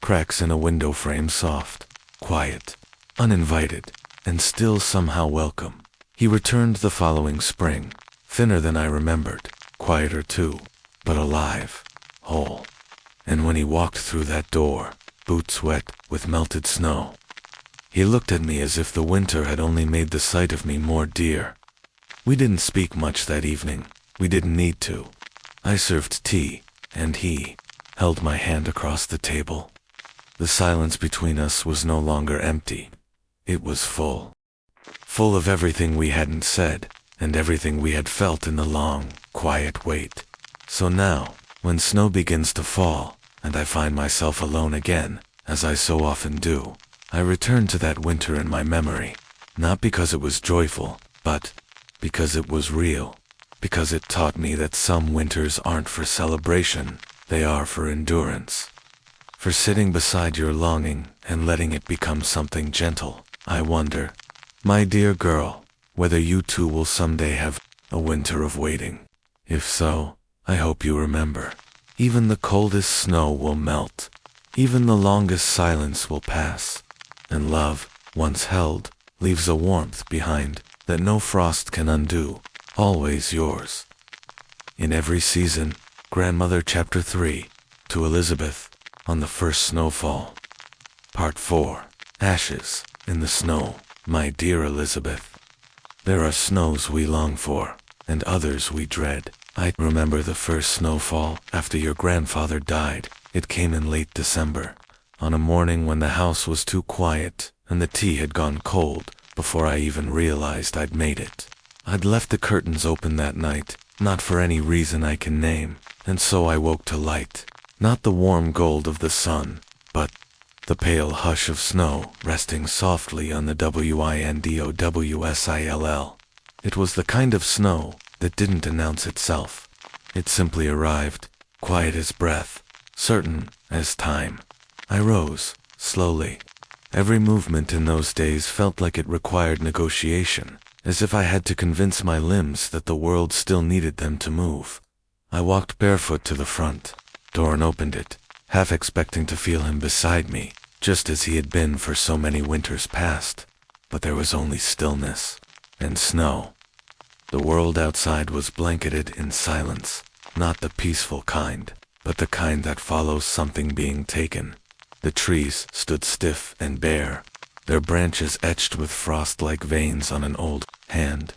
cracks in a window frame, soft, quiet, uninvited, and still somehow welcome. He returned the following spring, thinner than I remembered, quieter too, but alive, whole. And when he walked through that door, boots wet with melted snow, he looked at me as if the winter had only made the sight of me more dear. We didn't speak much that evening. We didn't need to. I served tea, and he held my hand across the table. The silence between us was no longer empty. It was full. Full of everything we hadn't said, and everything we had felt in the long, quiet wait. So now, when snow begins to fall, and I find myself alone again, as I so often do, I return to that winter in my memory, not because it was joyful, but because it was real, because it taught me that some winters aren't for celebration, they are for endurance. For sitting beside your longing and letting it become something gentle. I wonder, my dear girl, whether you too will someday have a winter of waiting. If so, I hope you remember, even the coldest snow will melt, even the longest silence will pass, and love, once held, leaves a warmth behind that no frost can undo, always yours. In every season, Grandmother Chapter 3, to Elizabeth, on the first snowfall. Part 4, Ashes in the Snow, my dear Elizabeth. There are snows we long for, and others we dread. I remember the first snowfall after your grandfather died. It came in late December, on a morning when the house was too quiet and the tea had gone cold before I even realized I'd made it. I'd left the curtains open that night, not for any reason I can name, and so I woke to light, not the warm gold of the sun, but the pale hush of snow resting softly on the windowsill. It was the kind of snow that didn't announce itself. It simply arrived, quiet as breath, certain as time. I rose, slowly. Every movement in those days felt like it required negotiation, as if I had to convince my limbs that the world still needed them to move. I walked barefoot to the front door and opened it, half expecting to feel him beside me, just as he had been for so many winters past. But there was only stillness and snow. The world outside was blanketed in silence, not the peaceful kind, but the kind that follows something being taken. The trees stood stiff and bare, their branches etched with frost like veins on an old hand.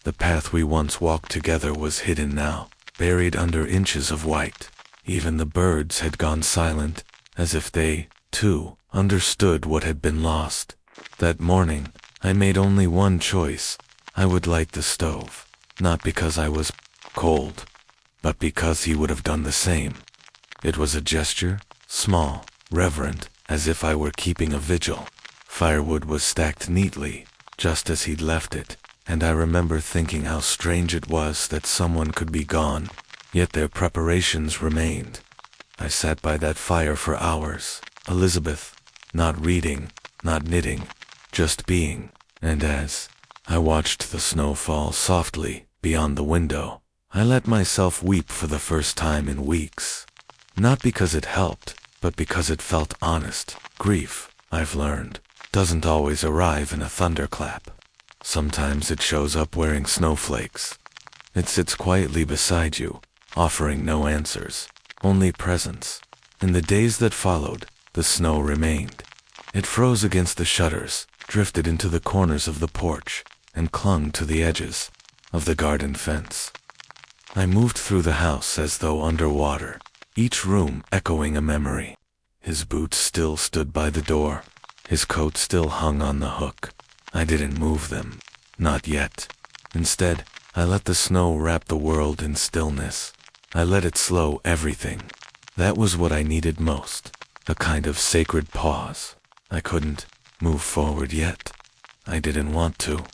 The path we once walked together was hidden now, buried under inches of white. Even the birds had gone silent, as if they, too, understood what had been lost. That morning, I made only one choice. I would light the stove, not because I was cold, but because he would have done the same. It was a gesture, small, reverent, as if I were keeping a vigil. Firewood was stacked neatly, just as he'd left it, and I remember thinking how strange it was that someone could be gone, yet their preparations remained. I sat by that fire for hours, Elizabeth, not reading, not knitting, just being, and as I watched the snow fall softly beyond the window, I let myself weep for the first time in weeks. Not because it helped, but because it felt honest. Grief, I've learned, doesn't always arrive in a thunderclap. Sometimes it shows up wearing snowflakes. It sits quietly beside you, offering no answers, only presence. In the days that followed, the snow remained. It froze against the shutters, drifted into the corners of the porch, and clung to the edges of the garden fence. I moved through the house as though underwater, each room echoing a memory. His boots still stood by the door. His coat still hung on the hook. I didn't move them. Not yet. Instead, I let the snow wrap the world in stillness. I let it slow everything. That was what I needed most. A kind of sacred pause. I couldn't move forward yet. I didn't want to.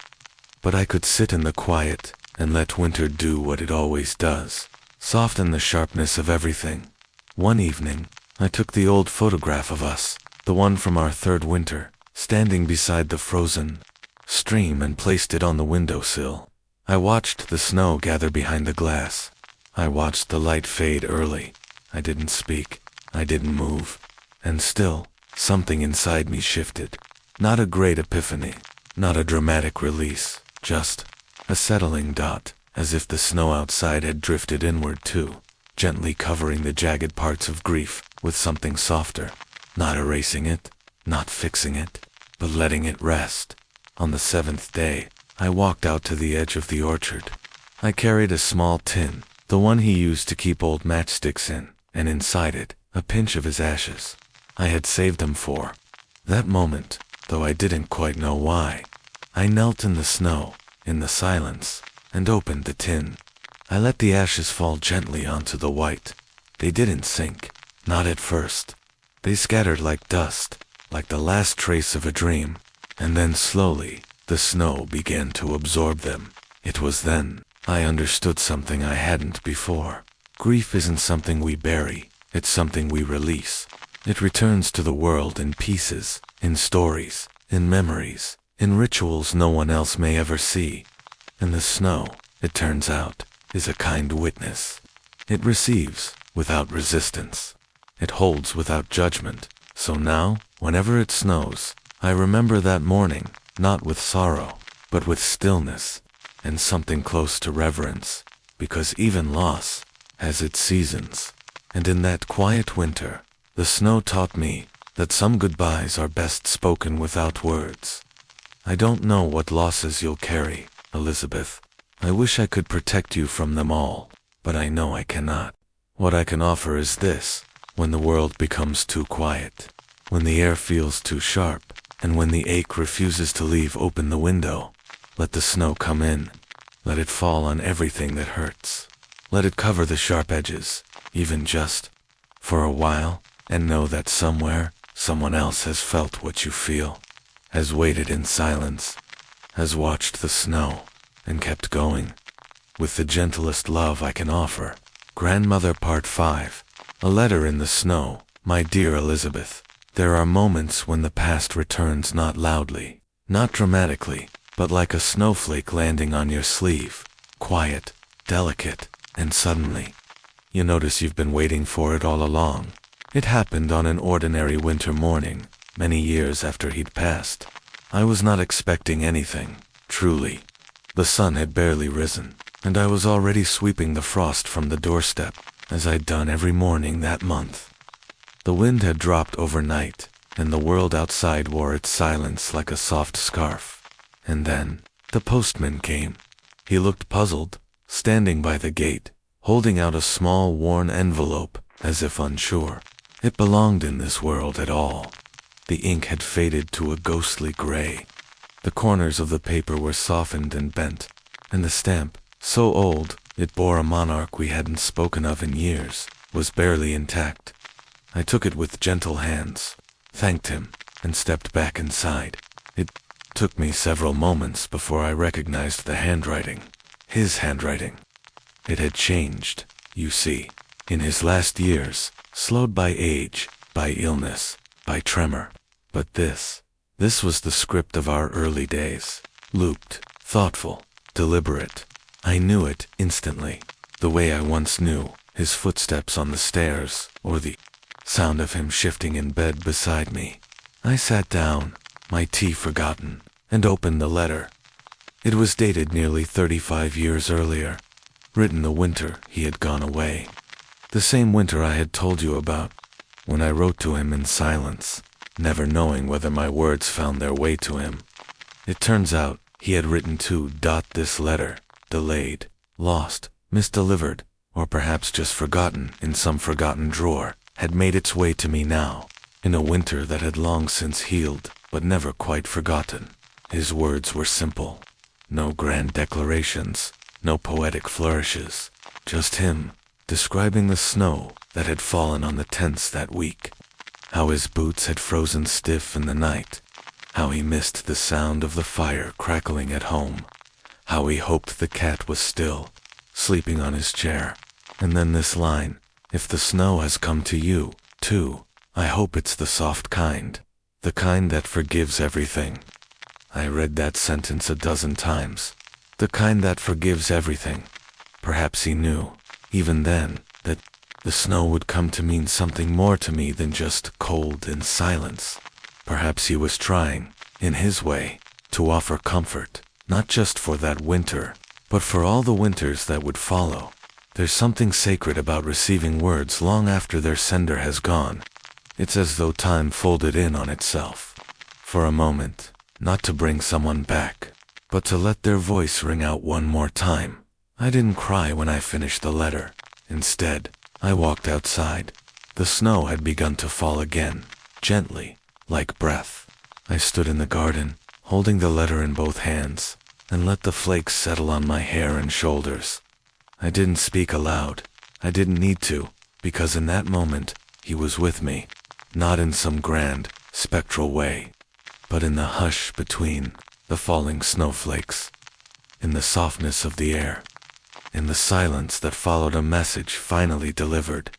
But I could sit in the quiet and let winter do what it always does, soften the sharpness of everything. One evening, I took the old photograph of us, the one from our third winter, standing beside the frozen stream, and placed it on the windowsill. I watched the snow gather behind the glass. I watched the light fade early. I didn't speak. I didn't move. And still, something inside me shifted. Not a great epiphany, not a dramatic release, just a settling dot, as if the snow outside had drifted inward too, gently covering the jagged parts of grief with something softer, not erasing it, not fixing it, but letting it rest. On the seventh day, I walked out to the edge of the orchard. I carried a small tin, the one he used to keep old matchsticks in, and inside it, a pinch of his ashes. I had saved them for that moment, though I didn't quite know why. I knelt in the snow, in the silence, and opened the tin. I let the ashes fall gently onto the white. They didn't sink, not at first. They scattered like dust, like the last trace of a dream, and then slowly, the snow began to absorb them. It was then I understood something I hadn't before. Grief isn't something we bury, it's something we release. It returns to the world in pieces, in stories, in memories, in rituals no one else may ever see. And the snow, it turns out, is a kind witness. It receives without resistance. It holds without judgment. So now, whenever it snows, I remember that morning, not with sorrow, but with stillness, and something close to reverence, because even loss has its seasons. And in that quiet winter, the snow taught me that some goodbyes are best spoken without words. I don't know what losses you'll carry, Elizabeth. I wish I could protect you from them all, but I know I cannot. What I can offer is this: when the world becomes too quiet, when the air feels too sharp, and when the ache refuses to leave open the window, let the snow come in. Let it fall on everything that hurts. Let it cover the sharp edges, even just for a while, and know that somewhere, someone else has felt what you feel, has waited in silence, has watched the snow, and kept going. With the gentlest love I can offer. Grandmother Part 5. A letter in the snow. My dear Elizabeth, there are moments when the past returns, not loudly, not dramatically, but like a snowflake landing on your sleeve, quiet, delicate, and suddenly, you notice you've been waiting for it all along. It happened on an ordinary winter morning, many years after he'd passed. I was not expecting anything, truly. The sun had barely risen, and I was already sweeping the frost from the doorstep, as I'd done every morning that month. The wind had dropped overnight, and the world outside wore its silence like a soft scarf. And then, the postman came. He looked puzzled, standing by the gate, holding out a small worn envelope, as if unsure it belonged in this world at all. The ink had faded to a ghostly gray. The corners of the paper were softened and bent, and the stamp, so old it bore a monarch we hadn't spoken of in years, was barely intact. I took it with gentle hands, thanked him, and stepped back inside. It took me several moments before I recognized the handwriting. His handwriting. It had changed, you see, in his last years, slowed by age, by illness, by tremor. But this was the script of our early days. Looped, thoughtful, deliberate. I knew it instantly, the way I once knew his footsteps on the stairs, or the sound of him shifting in bed beside me. I sat down, my tea forgotten, and opened the letter. It was dated nearly 35 years earlier, written the winter he had gone away. The same winter I had told you about, when I wrote to him in silence, never knowing whether my words found their way to him. It turns out he had written to this letter, delayed, lost, misdelivered, or perhaps just forgotten in some forgotten drawer, had made its way to me now, in a winter that had long since healed, but never quite forgotten. His words were simple. No grand declarations, no poetic flourishes, just him, describing the snow that had fallen on the tents that week, how his boots had frozen stiff in the night, how he missed the sound of the fire crackling at home, how he hoped the cat was still, sleeping on his chair. And then this line, "If the snow has come to you, too, I hope it's the soft kind, the kind that forgives everything." I read that sentence a dozen times. The kind that forgives everything. Perhaps he knew, even then, that the snow would come to mean something more to me than just cold and silence. Perhaps he was trying, in his way, to offer comfort, not just for that winter, but for all the winters that would follow. There's something sacred about receiving words long after their sender has gone. It's as though time folded in on itself. For a moment, not to bring someone back, but to let their voice ring out one more time. I didn't cry when I finished the letter. Instead, I walked outside. The snow had begun to fall again, gently, like breath. I stood in the garden, holding the letter in both hands, and let the flakes settle on my hair and shoulders. I didn't speak aloud. I didn't need to, because in that moment, he was with me, not in some grand, spectral way, but in the hush between the falling snowflakes, in the softness of the air, in the silence that followed a message finally delivered.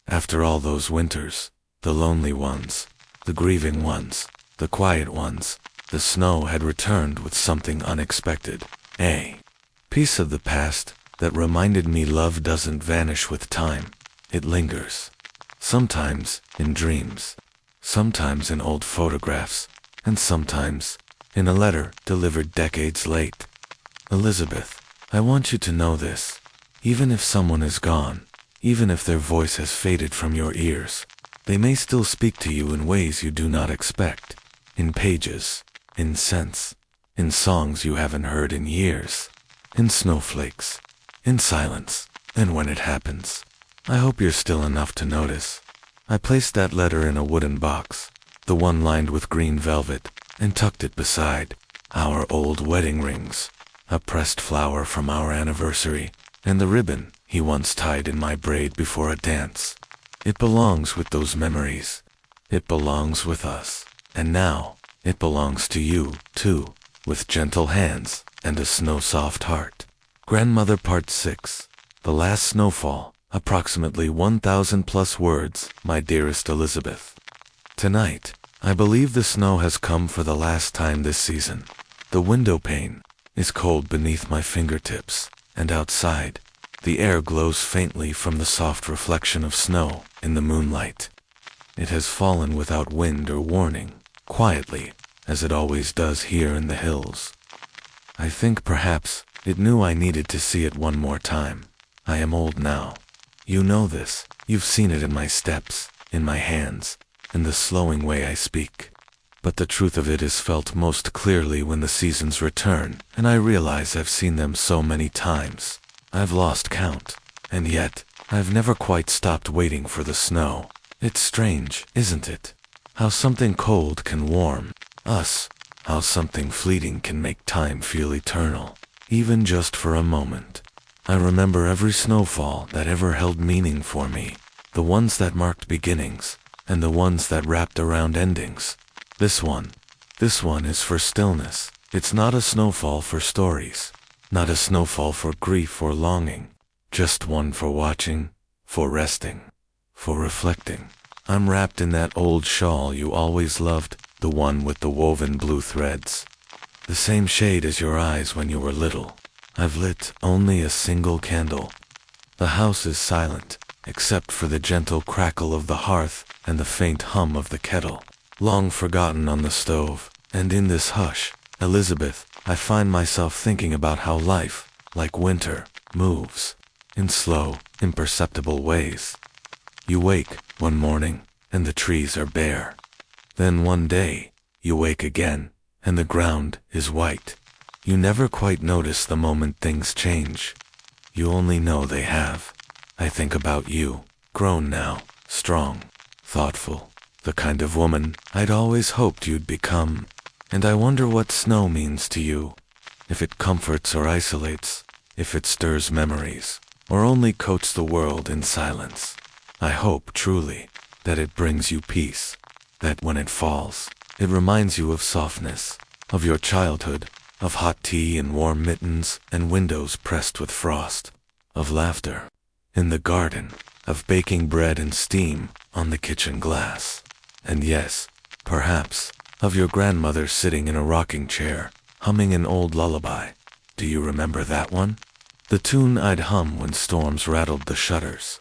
After all those winters, the lonely ones, the grieving ones, the quiet ones, the snow had returned with something unexpected. A piece of the past that reminded me love doesn't vanish with time. It lingers. Sometimes in dreams, sometimes in old photographs, and sometimes in a letter delivered decades late. Elizabeth, I want you to know this. Even if someone is gone, even if their voice has faded from your ears, they may still speak to you in ways you do not expect. In pages, in scents, in songs you haven't heard in years, in snowflakes, in silence. And when it happens, I hope you're still enough to notice. I placed that letter in a wooden box, the one lined with green velvet, and tucked it beside our old wedding rings, a pressed flower from our anniversary, and the ribbon he once tied in my braid before a dance. It belongs with those memories. It belongs with us. And now, it belongs to you, too, with gentle hands and a snow-soft heart. Grandmother Part 6. The Last Snowfall. Approximately 1,000 plus words, my dearest Elizabeth. Tonight, I believe the snow has come for the last time this season. The window pane is cold beneath my fingertips, and outside, the air glows faintly from the soft reflection of snow in the moonlight. It has fallen without wind or warning, quietly, as it always does here in the hills. I think perhaps it knew I needed to see it one more time. I am old now. You know this. You've seen it in my steps, in my hands, in the slowing way I speak. But the truth of it is felt most clearly when the seasons return, and I realize I've seen them so many times. I've lost count, and yet, I've never quite stopped waiting for the snow. It's strange, isn't it? How something cold can warm us, how something fleeting can make time feel eternal, even just for a moment. I remember every snowfall that ever held meaning for me, the ones that marked beginnings, and the ones that wrapped around endings. This one is for stillness. It's not a snowfall for stories, not a snowfall for grief or longing, just one for watching, for resting, for reflecting. I'm wrapped in that old shawl you always loved, the one with the woven blue threads. The same shade as your eyes when you were little. I've lit only a single candle. The house is silent, except for the gentle crackle of the hearth and the faint hum of the kettle, long forgotten on the stove. And in this hush, Elizabeth, I find myself thinking about how life, like winter, moves in slow, imperceptible ways. You wake one morning, and the trees are bare. Then one day, you wake again, and the ground is white. You never quite notice the moment things change. You only know they have. I think about you, grown now, strong, thoughtful, the kind of woman I'd always hoped you'd become. And I wonder what snow means to you, if it comforts or isolates, if it stirs memories, or only coats the world in silence. I hope, truly, that it brings you peace, that when it falls, It reminds you of softness, of your childhood, of hot tea and warm mittens and windows pressed with frost, of laughter in the garden, of baking bread and steam on the kitchen glass. And yes, perhaps, of your grandmother sitting in a rocking chair, humming an old lullaby. Do you remember that one? The tune I'd hum when storms rattled the shutters.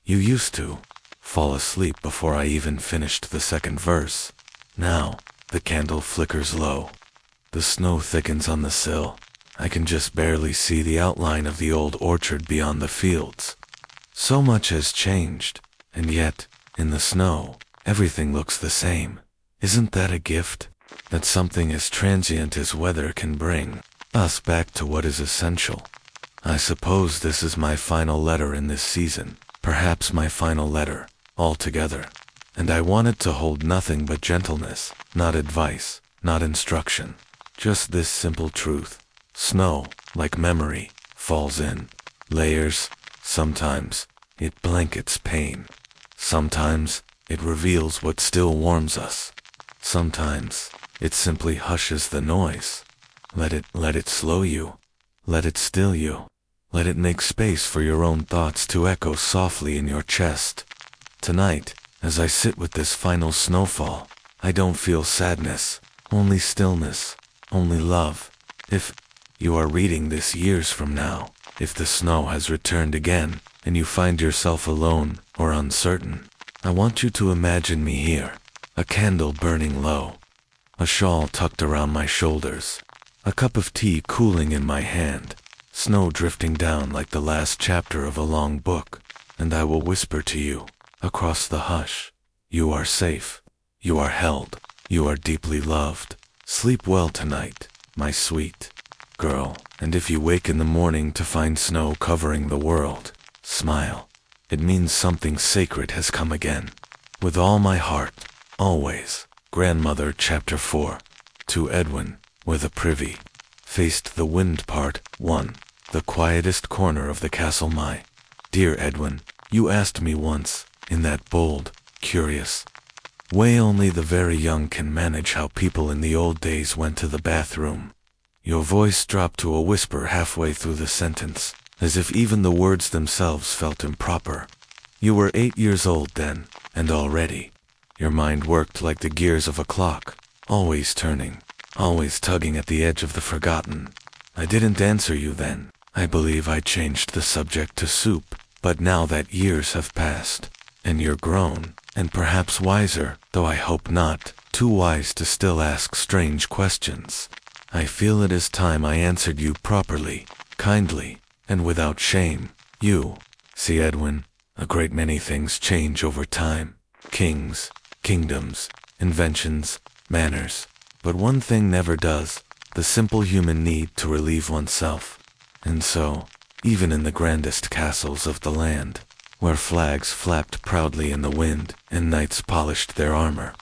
You used to fall asleep before I even finished the second verse. Now, the candle flickers low. The snow thickens on the sill. I can just barely see the outline of the old orchard beyond the fields. So much has changed, and yet, in the snow, everything looks the same. Isn't that a gift? That something as transient as weather can bring us back to what is essential. I suppose this is my final letter in this season, perhaps my final letter, altogether. And I want it to hold nothing but gentleness, not advice, not instruction. Just this simple truth. Snow, like memory, falls in layers. Sometimes it blankets pain. Sometimes it reveals what still warms us. Sometimes it simply hushes the noise. Let it slow you. Let it still you. Let it make space for your own thoughts to echo softly in your chest. Tonight, as I sit with this final snowfall, I don't feel sadness, only stillness, only love. If you are reading this years from now, if the snow has returned again, and you find yourself alone or uncertain, I want you to imagine me here, a candle burning low, a shawl tucked around my shoulders, a cup of tea cooling in my hand, snow drifting down like the last chapter of a long book, and I will whisper to you, across the hush, you are safe, you are held, you are deeply loved. Sleep well tonight, my sweet girl, and if you wake in the morning to find snow covering the world, smile. It means something sacred has come again. With all my heart, always. Grandmother, Chapter 4. To Edwin, where the privy faced the wind. Part 1. The quietest corner of the castle. My dear Edwin, you asked me once, in that bold, curious way only the very young can manage, how people in the old days went to the bathroom. Your voice dropped to a whisper halfway through the sentence, as if even the words themselves felt improper. You were 8 years old then, and already your mind worked like the gears of a clock, always turning, always tugging at the edge of the forgotten. I didn't answer you then. I believe I changed the subject to soup, but now that years have passed, and you're grown, and perhaps wiser, though I hope not, too wise to still ask strange questions, I feel it is time I answered you properly, kindly, and without shame. You see, Edwin, a great many things change over time. Kings, kingdoms, inventions, manners. But one thing never does, the simple human need to relieve oneself. And so, even in the grandest castles of the land, where flags flapped proudly in the wind and knights polished their armor,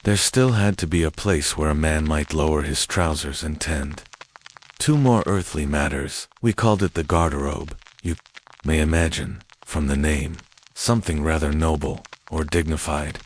there still had to be a place where a man might lower his trousers and tend to more earthly matters. We called it the garderobe. You may imagine, from the name, something rather noble or dignified.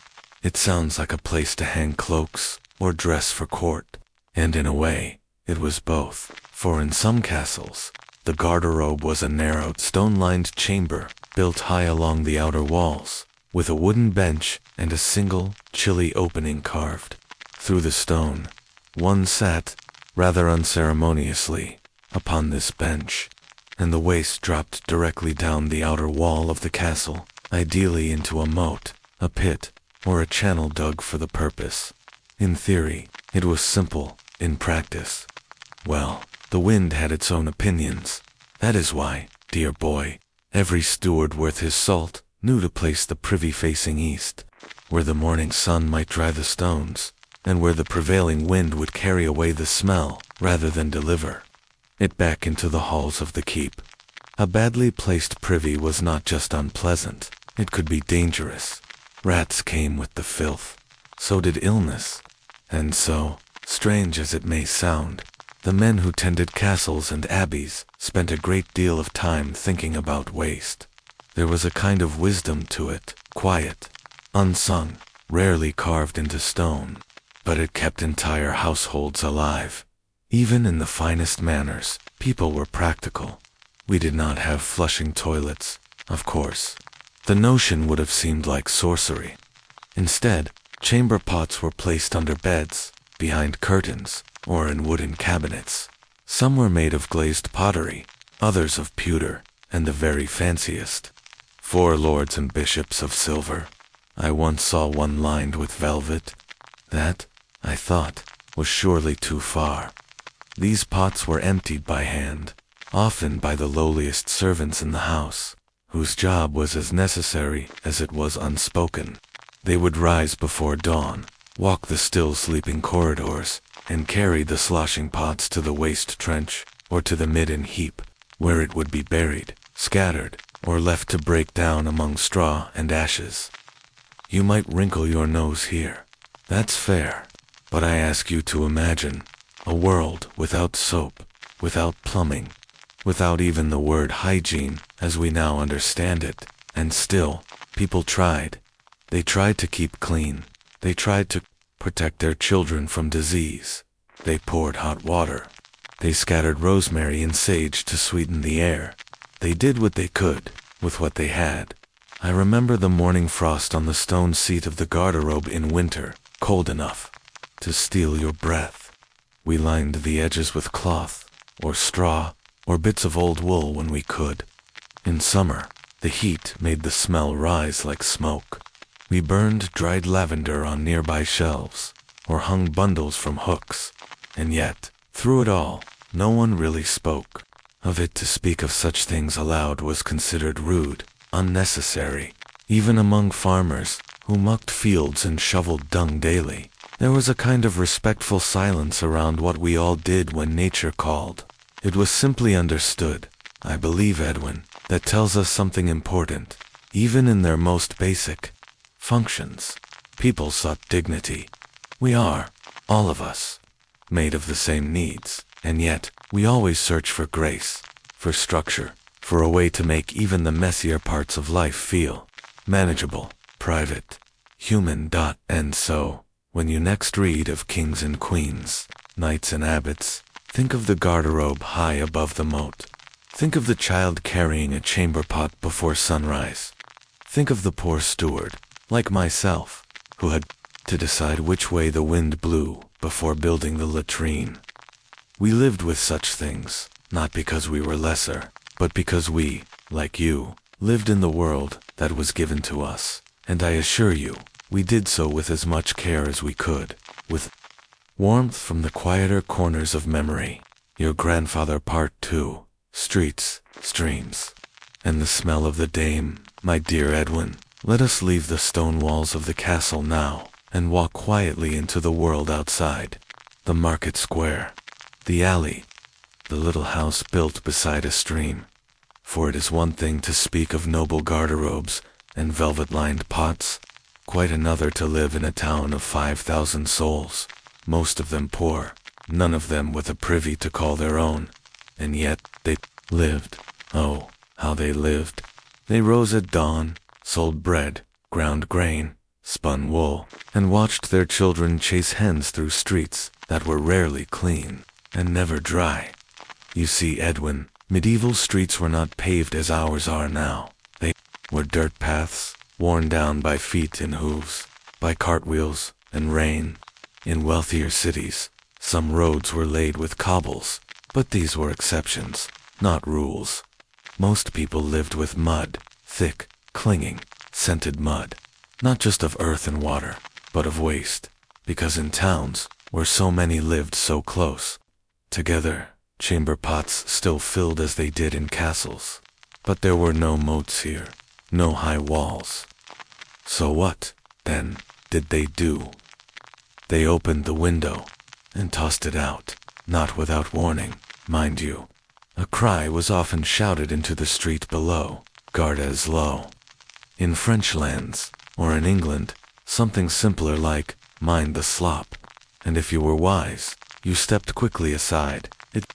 It sounds like a place to hang cloaks or dress for court, and in a way, it was both, for in some castles, the garderobe was a narrow, stone-lined chamber built high along the outer walls, with a wooden bench and a single, chilly opening carved through the stone. One sat, rather unceremoniously, upon this bench, and the waist dropped directly down the outer wall of the castle, ideally into a moat, a pit, or a channel dug for the purpose. In theory, it was simple. In practice, well, the wind had its own opinions. That is why, dear boy, every steward worth his salt knew to place the privy facing east, where the morning sun might dry the stones, and where the prevailing wind would carry away the smell rather than deliver it back into the halls of the keep. A badly placed privy was not just unpleasant, it could be dangerous. Rats came with the filth. So did illness. And so, strange as it may sound, the men who tended castles and abbeys spent a great deal of time thinking about waste. There was a kind of wisdom to it, quiet, unsung, rarely carved into stone, but it kept entire households alive. Even in the finest manners, people were practical. We did not have flushing toilets, of course. The notion would have seemed like sorcery. Instead, chamber pots were placed under beds, behind curtains, or in wooden cabinets. Some were made of glazed pottery, others of pewter, and the very fanciest. 4 lords and bishops of silver. I once saw one lined with velvet. That, I thought, was surely too far. These pots were emptied by hand, often by the lowliest servants in the house, whose job was as necessary as it was unspoken. They would rise before dawn, walk the still sleeping corridors, and carry the sloshing pots to the waste trench, or to the midden heap, where it would be buried, scattered, or left to break down among straw and ashes. You might wrinkle your nose here. That's fair. But I ask you to imagine a world without soap, without plumbing, without even the word hygiene as we now understand it. And still, people tried. They tried to keep clean. They tried to protect their children from disease. They poured hot water. They scattered rosemary and sage to sweeten the air. They did what they could, with what they had. I remember the morning frost on the stone seat of the garderobe in winter, cold enough to steal your breath. We lined the edges with cloth, or straw, or bits of old wool when we could. In summer, the heat made the smell rise like smoke. We burned dried lavender on nearby shelves, or hung bundles from hooks. And yet, through it all, no one really spoke. Of it to speak of such things aloud was considered rude, unnecessary. Even among farmers, who mucked fields and shoveled dung daily, there was a kind of respectful silence around what we all did when nature called. It was simply understood, I believe, Edwin, that tells us something important. Even in their most basic functions, people sought dignity. We are, all of us, made of the same needs, and yet we always search for grace, for structure, for a way to make even the messier parts of life feel manageable, private, human. And so, when you next read of kings and queens, knights and abbots, think of the garderobe high above the moat. Think of the child carrying a chamber pot before sunrise. Think of the poor steward, like myself, who had to decide which way the wind blew before building the latrine. We lived with such things, not because we were lesser, but because we, like you, lived in the world that was given to us. And I assure you, we did so with as much care as we could, with warmth from the quieter corners of memory. Your grandfather Part 2, streets, streams, and the smell of the dame. My dear Edwin, let us leave the stone walls of the castle now, and walk quietly into the world outside. The market square, the alley, the little house built beside a stream. For it is one thing to speak of noble garderobes and velvet-lined pots, quite another to live in a town of 5,000 souls, most of them poor, none of them with a privy to call their own. And yet they lived. Oh, how they lived. They rose at dawn, sold bread, ground grain, spun wool, and watched their children chase hens through streets that were rarely clean and never dry. You see, Edwin, medieval streets were not paved as ours are now. They were dirt paths, worn down by feet and hooves, by cartwheels and rain. In wealthier cities, some roads were laid with cobbles, but these were exceptions, not rules. Most people lived with mud, thick, clinging, scented mud, not just of earth and water, but of waste, because in towns, where so many lived so close together, chamber pots still filled as they did in castles. But there were no moats here, no high walls. So what, then, did they do? They opened the window and tossed it out, not without warning, mind you. A cry was often shouted into the street below, gardes low. In French lands, or in England, something simpler like, mind the slop. And if you were wise, you stepped quickly aside. It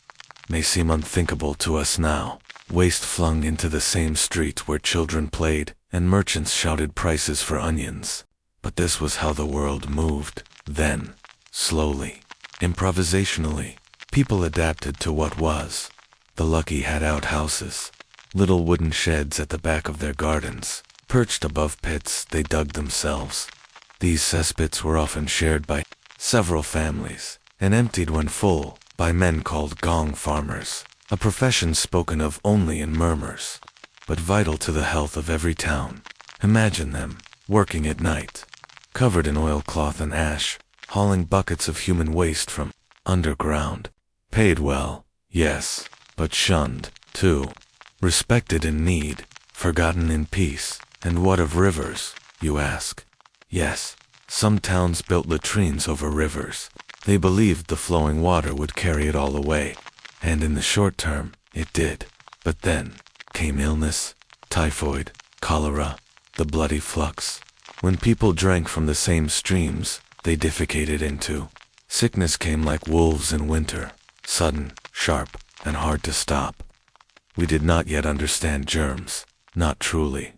may seem unthinkable to us now, waste flung into the same street where children played and merchants shouted prices for onions. But this was how the world moved then. slowly, improvisationally. People adapted to what was. The lucky had outhouses, little wooden sheds at the back of their gardens. Perched above pits they dug themselves. These cesspits were often shared by several families, and emptied when full by men called gong farmers, a profession spoken of only in murmurs, but vital to the health of every town. Imagine them, working at night, covered in oilcloth and ash, hauling buckets of human waste from underground. Paid well, yes, but shunned, too. Respected in need, forgotten in peace. And what of rivers, you ask? Yes, some towns built latrines over rivers. They believed the flowing water would carry it all away, and in the short term, it did. But then came illness, typhoid, cholera, the bloody flux. When people drank from the same streams they defecated into, sickness came like wolves in winter, sudden, sharp, and hard to stop. We did not yet understand germs, not truly.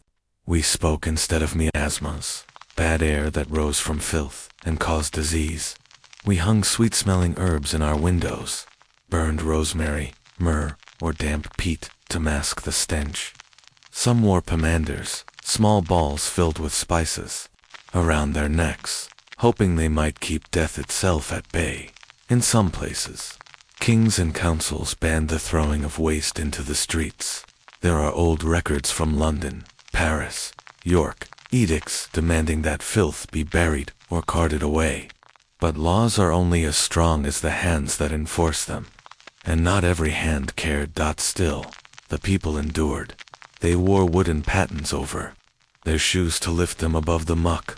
We spoke instead of miasmas, bad air that rose from filth and caused disease. We hung sweet-smelling herbs in our windows, burned rosemary, myrrh, or damp peat to mask the stench. Some wore pomanders, small balls filled with spices, around their necks, hoping they might keep death itself at bay. In some places, kings and councils banned the throwing of waste into the streets. There are old records from London, Paris, York, edicts demanding that filth be buried or carted away. But laws are only as strong as the hands that enforce them. And not every hand cared. Still, the people endured. They wore wooden pattens over their shoes to lift them above the muck.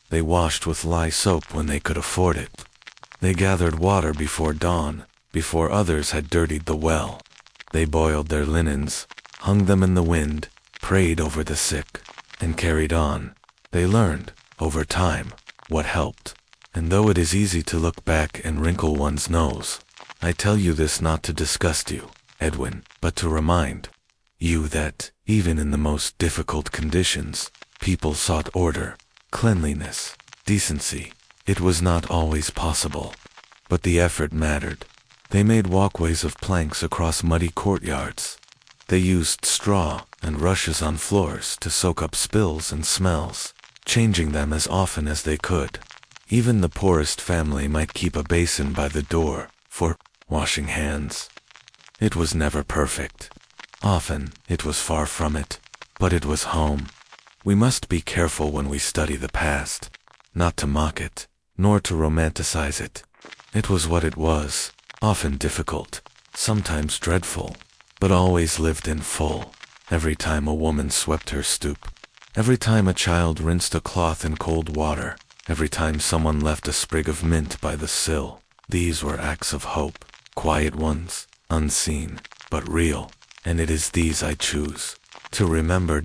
They washed with lye soap when they could afford it. They gathered water before dawn, before others had dirtied the well. They boiled their linens, hung them in the wind, prayed over the sick, and carried on. They learned, over time, what helped. And though it is easy to look back and wrinkle one's nose, I tell you this not to disgust you, Edwin, but to remind you that, even in the most difficult conditions, people sought order, cleanliness, decency. It was not always possible, but the effort mattered. They made walkways of planks across muddy courtyards. They used straw and rushes on floors to soak up spills and smells, changing them as often as they could. Even the poorest family might keep a basin by the door for washing hands. It was never perfect. Often it was far from it, but it was home. We must be careful when we study the past, not to mock it, nor to romanticize it. It was what it was, often difficult, sometimes dreadful, but always lived in full. Every time a woman swept her stoop, every time a child rinsed a cloth in cold water, every time someone left a sprig of mint by the sill, these were acts of hope, quiet ones, unseen, but real, and it is these I choose to remember.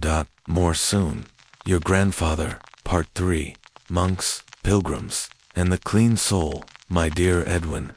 More soon. Your grandfather, Part 3, Monks, Pilgrims, and the Clean Soul, my dear Edwin.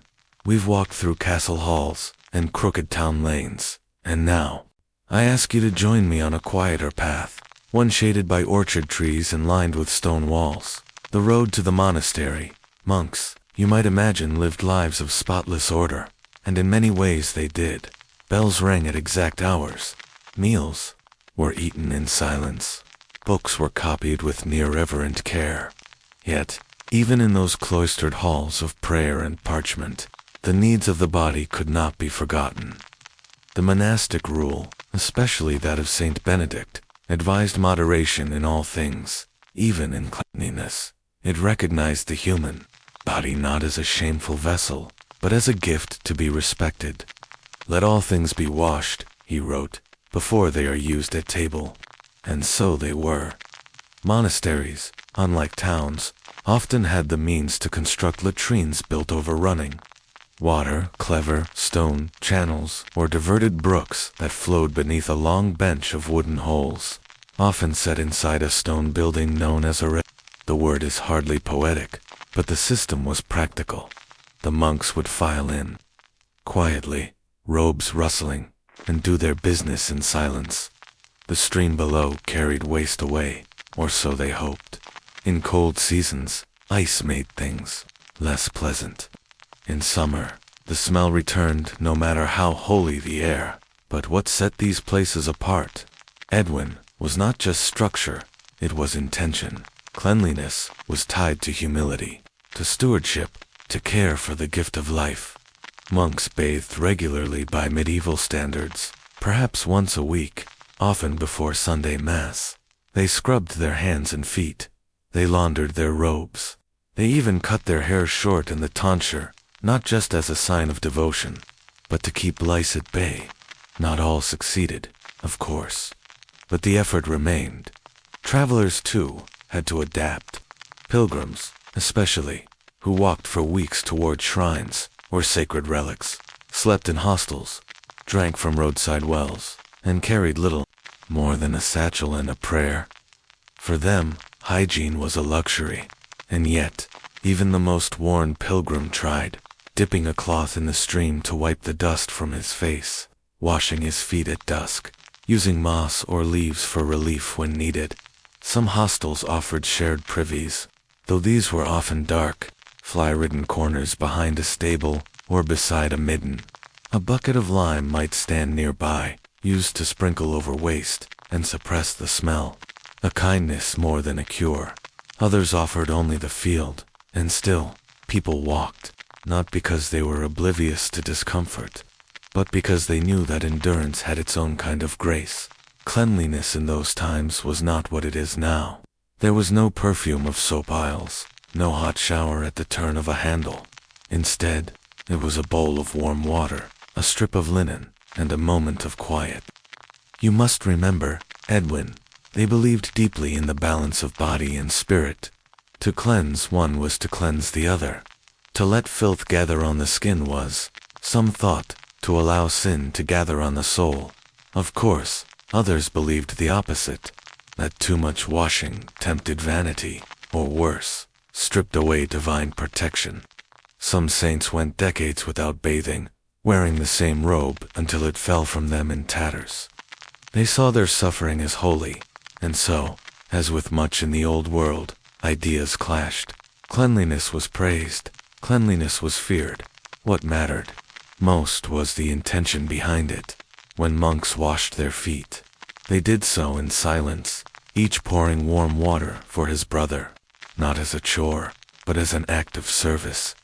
We've walked through castle halls and crooked town lanes, and now I ask you to join me on a quieter path, one shaded by orchard trees and lined with stone walls. The road to the monastery. Monks, you might imagine, lived lives of spotless order, and in many ways they did. Bells rang at exact hours. Meals were eaten in silence. Books were copied with near-reverent care. Yet, even in those cloistered halls of prayer and parchment, the needs of the body could not be forgotten. The monastic rule, especially that of Saint Benedict, advised moderation in all things, even in cleanliness. It recognized the human body not as a shameful vessel, but as a gift to be respected. Let all things be washed, he wrote, before they are used at table. And so they were. Monasteries, unlike towns, often had the means to construct latrines built over running water, clever stone channels, or diverted brooks that flowed beneath a long bench of wooden holes, often set inside a stone building known as a The word is hardly poetic, but the system was practical. The monks would file in quietly, robes rustling, and do their business in silence. The stream below carried waste away, or so they hoped. In cold seasons, ice made things less pleasant. In summer, the smell returned no matter how holy the air. But what set these places apart, Edwin, was not just structure, it was intention. Cleanliness was tied to humility, to stewardship, to care for the gift of life. Monks bathed regularly by medieval standards, perhaps once a week, often before Sunday Mass. They scrubbed their hands and feet. They laundered their robes. They even cut their hair short in the tonsure, not just as a sign of devotion, but to keep lice at bay. Not all succeeded, of course, but the effort remained. Travelers, too, had to adapt. Pilgrims, especially, who walked for weeks toward shrines or sacred relics, slept in hostels, drank from roadside wells, and carried little more than a satchel and a prayer. For them, hygiene was a luxury, and yet, even the most worn pilgrim tried, dipping a cloth in the stream to wipe the dust from his face, washing his feet at dusk, using moss or leaves for relief when needed. Some hostels offered shared privies, though these were often dark, fly-ridden corners behind a stable or beside a midden. A bucket of lime might stand nearby, used to sprinkle over waste and suppress the smell. A kindness more than a cure. Others offered only the field, and still, people walked, not because they were oblivious to discomfort, but because they knew that endurance had its own kind of grace. Cleanliness in those times was not what it is now. There was no perfume of soap aisles, no hot shower at the turn of a handle. Instead, it was a bowl of warm water, a strip of linen, and a moment of quiet. You must remember, Edwin, they believed deeply in the balance of body and spirit. To cleanse one was to cleanse the other. To let filth gather on the skin was, some thought, to allow sin to gather on the soul. Of course, others believed the opposite, that too much washing tempted vanity, or worse, stripped away divine protection. Some saints went decades without bathing, wearing the same robe until it fell from them in tatters. They saw their suffering as holy, and so, as with much in the old world, ideas clashed. Cleanliness was praised, cleanliness was feared. What mattered most was the intention behind it. When monks washed their feet, they did so in silence, each pouring warm water for his brother, not as a chore, but as an act of service.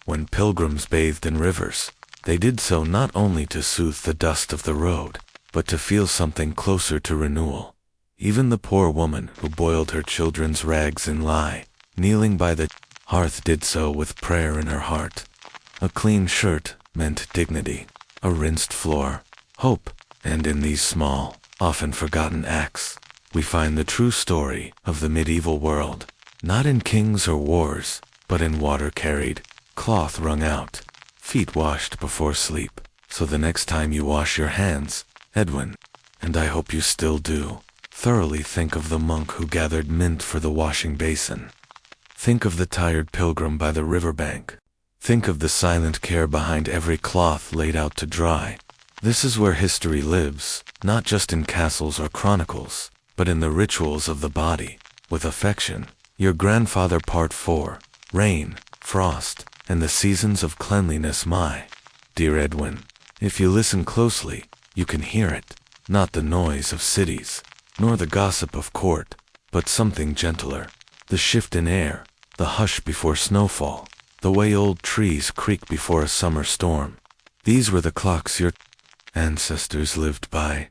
When pilgrims bathed in rivers, they did so not only to soothe the dust of the road, but to feel something closer to renewal. Even the poor woman who boiled her children's rags in lye, kneeling by the hearth, did so with prayer in her heart. A clean shirt meant dignity, a rinsed floor, hope, and in these small, often forgotten acts, we find the true story of the medieval world, not in kings or wars, but in water carried, cloth wrung out, feet washed before sleep. So the next time you wash your hands, Edwin, and I hope you still do, thoroughly think of the monk who gathered mint for the washing basin. Think of the tired pilgrim by the riverbank. Think of the silent care behind every cloth laid out to dry. This is where history lives, not just in castles or chronicles, but in the rituals of the body. With affection, your grandfather. Part 4, Rain, Frost, and the Seasons of Cleanliness. My dear Edwin, if you listen closely, you can hear it, not the noise of cities, nor the gossip of court, but something gentler, the shift in air, the hush before snowfall, the way old trees creak before a summer storm. These were the clocks your ancestors lived by.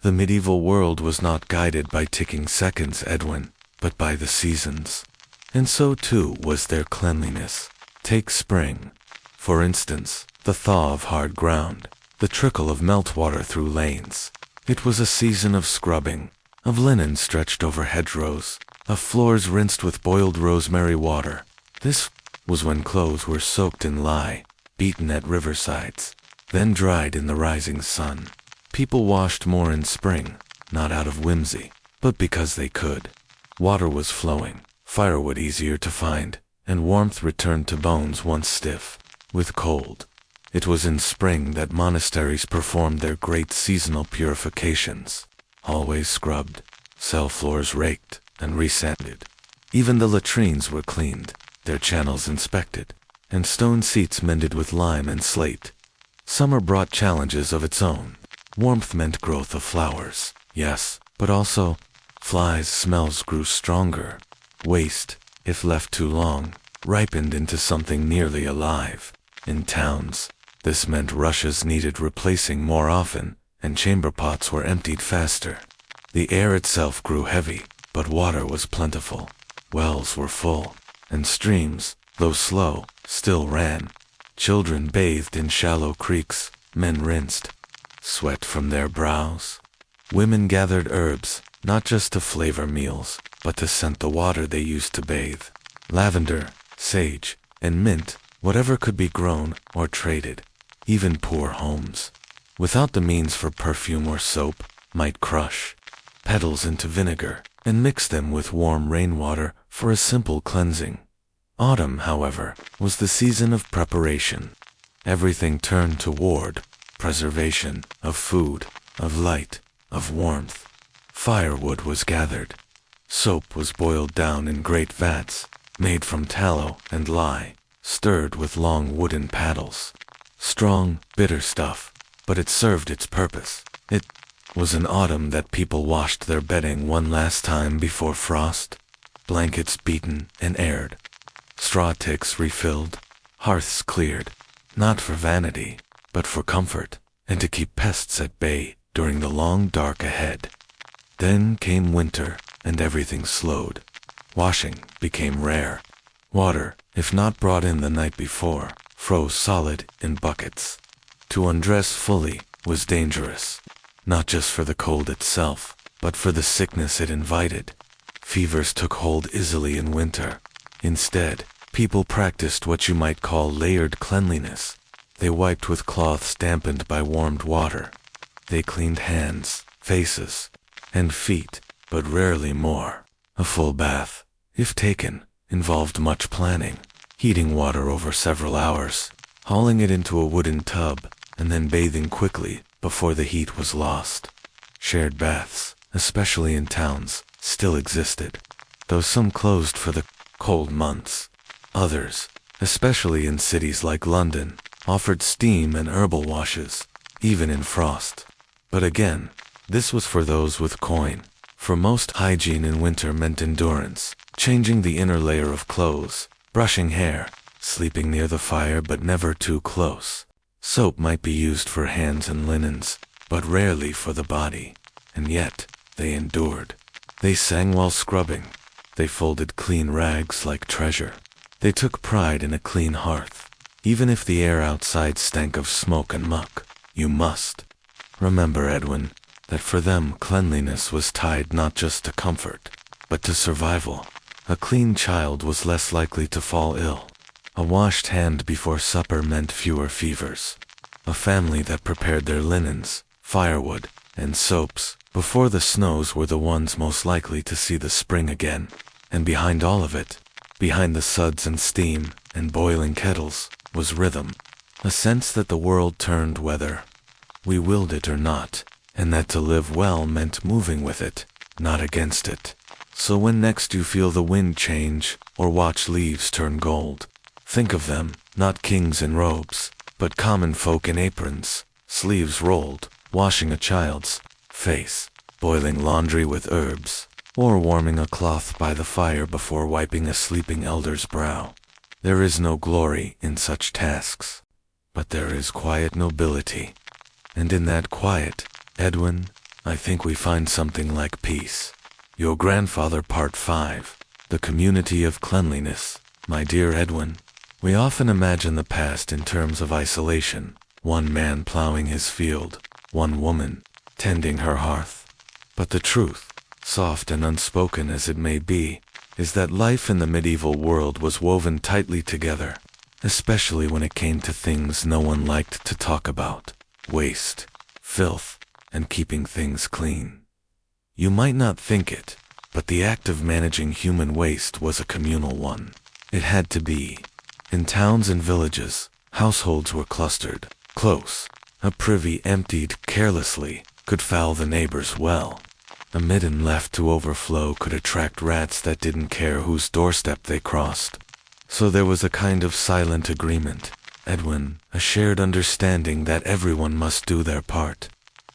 The medieval world was not guided by ticking seconds, Edwin, but by the seasons. And so too was their cleanliness. Take spring, for instance, the thaw of hard ground, the trickle of meltwater through lanes. It was a season of scrubbing, of linen stretched over hedgerows, of floors rinsed with boiled rosemary water. This was when clothes were soaked in lye, beaten at riversides, then dried in the rising sun. People washed more in spring, not out of whimsy, but because they could. Water was flowing, firewood easier to find, and warmth returned to bones once stiff with cold. It was in spring that monasteries performed their great seasonal purifications, always scrubbed, cell floors raked and resanded. Even the latrines were cleaned. their channels inspected, and stone seats mended with lime and slate. Summer brought challenges of its own. Warmth meant growth of flowers, yes, but also flies' smells grew stronger. Waste, if left too long, ripened into something nearly alive. In towns, this meant rushes needed replacing more often, and chamber pots were emptied faster. The air itself grew heavy, but water was plentiful. Wells were full, and streams, though slow, still ran. Children bathed in shallow creeks, men rinsed sweat from their brows. Women gathered herbs, not just to flavor meals, but to scent the water they used to bathe. Lavender, sage, and mint, whatever could be grown or traded. Even poor homes, without the means for perfume or soap, might crush petals into vinegar and mix them with warm rainwater for a simple cleansing. Autumn, however, was the season of preparation. Everything turned toward preservation of food, of light, of warmth. Firewood was gathered. Soap was boiled down in great vats, made from tallow and lye, stirred with long wooden paddles. Strong, bitter stuff, but it served its purpose. It was an autumn that people washed their bedding one last time before frost. Blankets beaten and aired. Straw ticks refilled. Hearths cleared, not for vanity, but for comfort, and to keep pests at bay during the long dark ahead. Then came winter, and everything slowed. Washing became rare. Water, if not brought in the night before, froze solid in buckets. To undress fully was dangerous, not just for the cold itself, but for the sickness it invited. Fevers took hold easily in winter. Instead, people practiced what you might call layered cleanliness. They wiped with cloths dampened by warmed water. They cleaned hands, faces, and feet, but rarely more. A full bath, if taken, involved much planning. Heating water over several hours, hauling it into a wooden tub, and then bathing quickly before the heat was lost. Shared baths, especially in towns, still existed, though some closed for the cold months. Others, especially in cities like London, offered steam and herbal washes, even in frost. But again, this was for those with coin. For most, hygiene in winter meant endurance, changing the inner layer of clothes, brushing hair, sleeping near the fire but never too close. Soap might be used for hands and linens, but rarely for the body. And yet, they endured. They sang while scrubbing. They folded clean rags like treasure. They took pride in a clean hearth. Even if the air outside stank of smoke and muck, you must remember, Edwin, that for them cleanliness was tied not just to comfort, but to survival. A clean child was less likely to fall ill. A washed hand before supper meant fewer fevers. A family that prepared their linens, firewood, and soaps before the snows were the ones most likely to see the spring again. And behind all of it, behind the suds and steam and boiling kettles, was rhythm. A sense that the world turned whether we willed it or not, and that to live well meant moving with it, not against it. So when next you feel the wind change or watch leaves turn gold, think of them, not kings in robes, but common folk in aprons, sleeves rolled, washing a child's face, boiling laundry with herbs, or warming a cloth by the fire before wiping a sleeping elder's brow. There is no glory in such tasks, but there is quiet nobility. And in that quiet, Edwin, I think we find something like peace. Your grandfather, Part 5, The Community of Cleanliness. My dear Edwin, we often imagine the past in terms of isolation, one man plowing his field, one woman tending her hearth. But the truth, soft and unspoken as it may be, is that life in the medieval world was woven tightly together, especially when it came to things no one liked to talk about: waste, filth, and keeping things clean. You might not think it, but the act of managing human waste was a communal one. It had to be. In towns and villages, households were clustered, close. A privy emptied carelessly could foul the neighbor's well. A midden left to overflow could attract rats that didn't care whose doorstep they crossed. So there was a kind of silent agreement, Edwin, a shared understanding that everyone must do their part.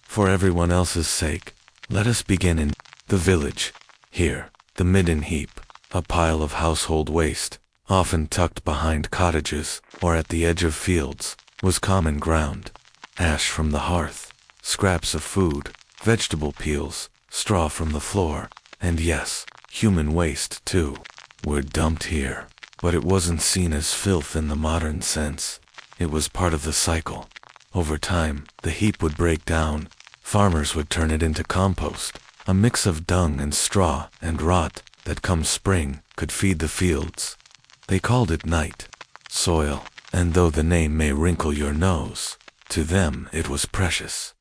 For everyone else's sake, let us begin in the village. Here, the midden heap, a pile of household waste, often tucked behind cottages or at the edge of fields, was common ground. Ash from the hearth, scraps of food, vegetable peels, straw from the floor, and yes, human waste too, were dumped here. But it wasn't seen as filth in the modern sense. It was part of the cycle. Over time, the heap would break down. Farmers would turn it into compost, a mix of dung and straw and rot that come spring could feed the fields. They called it night soil, and though the name may wrinkle your nose, to them it was precious.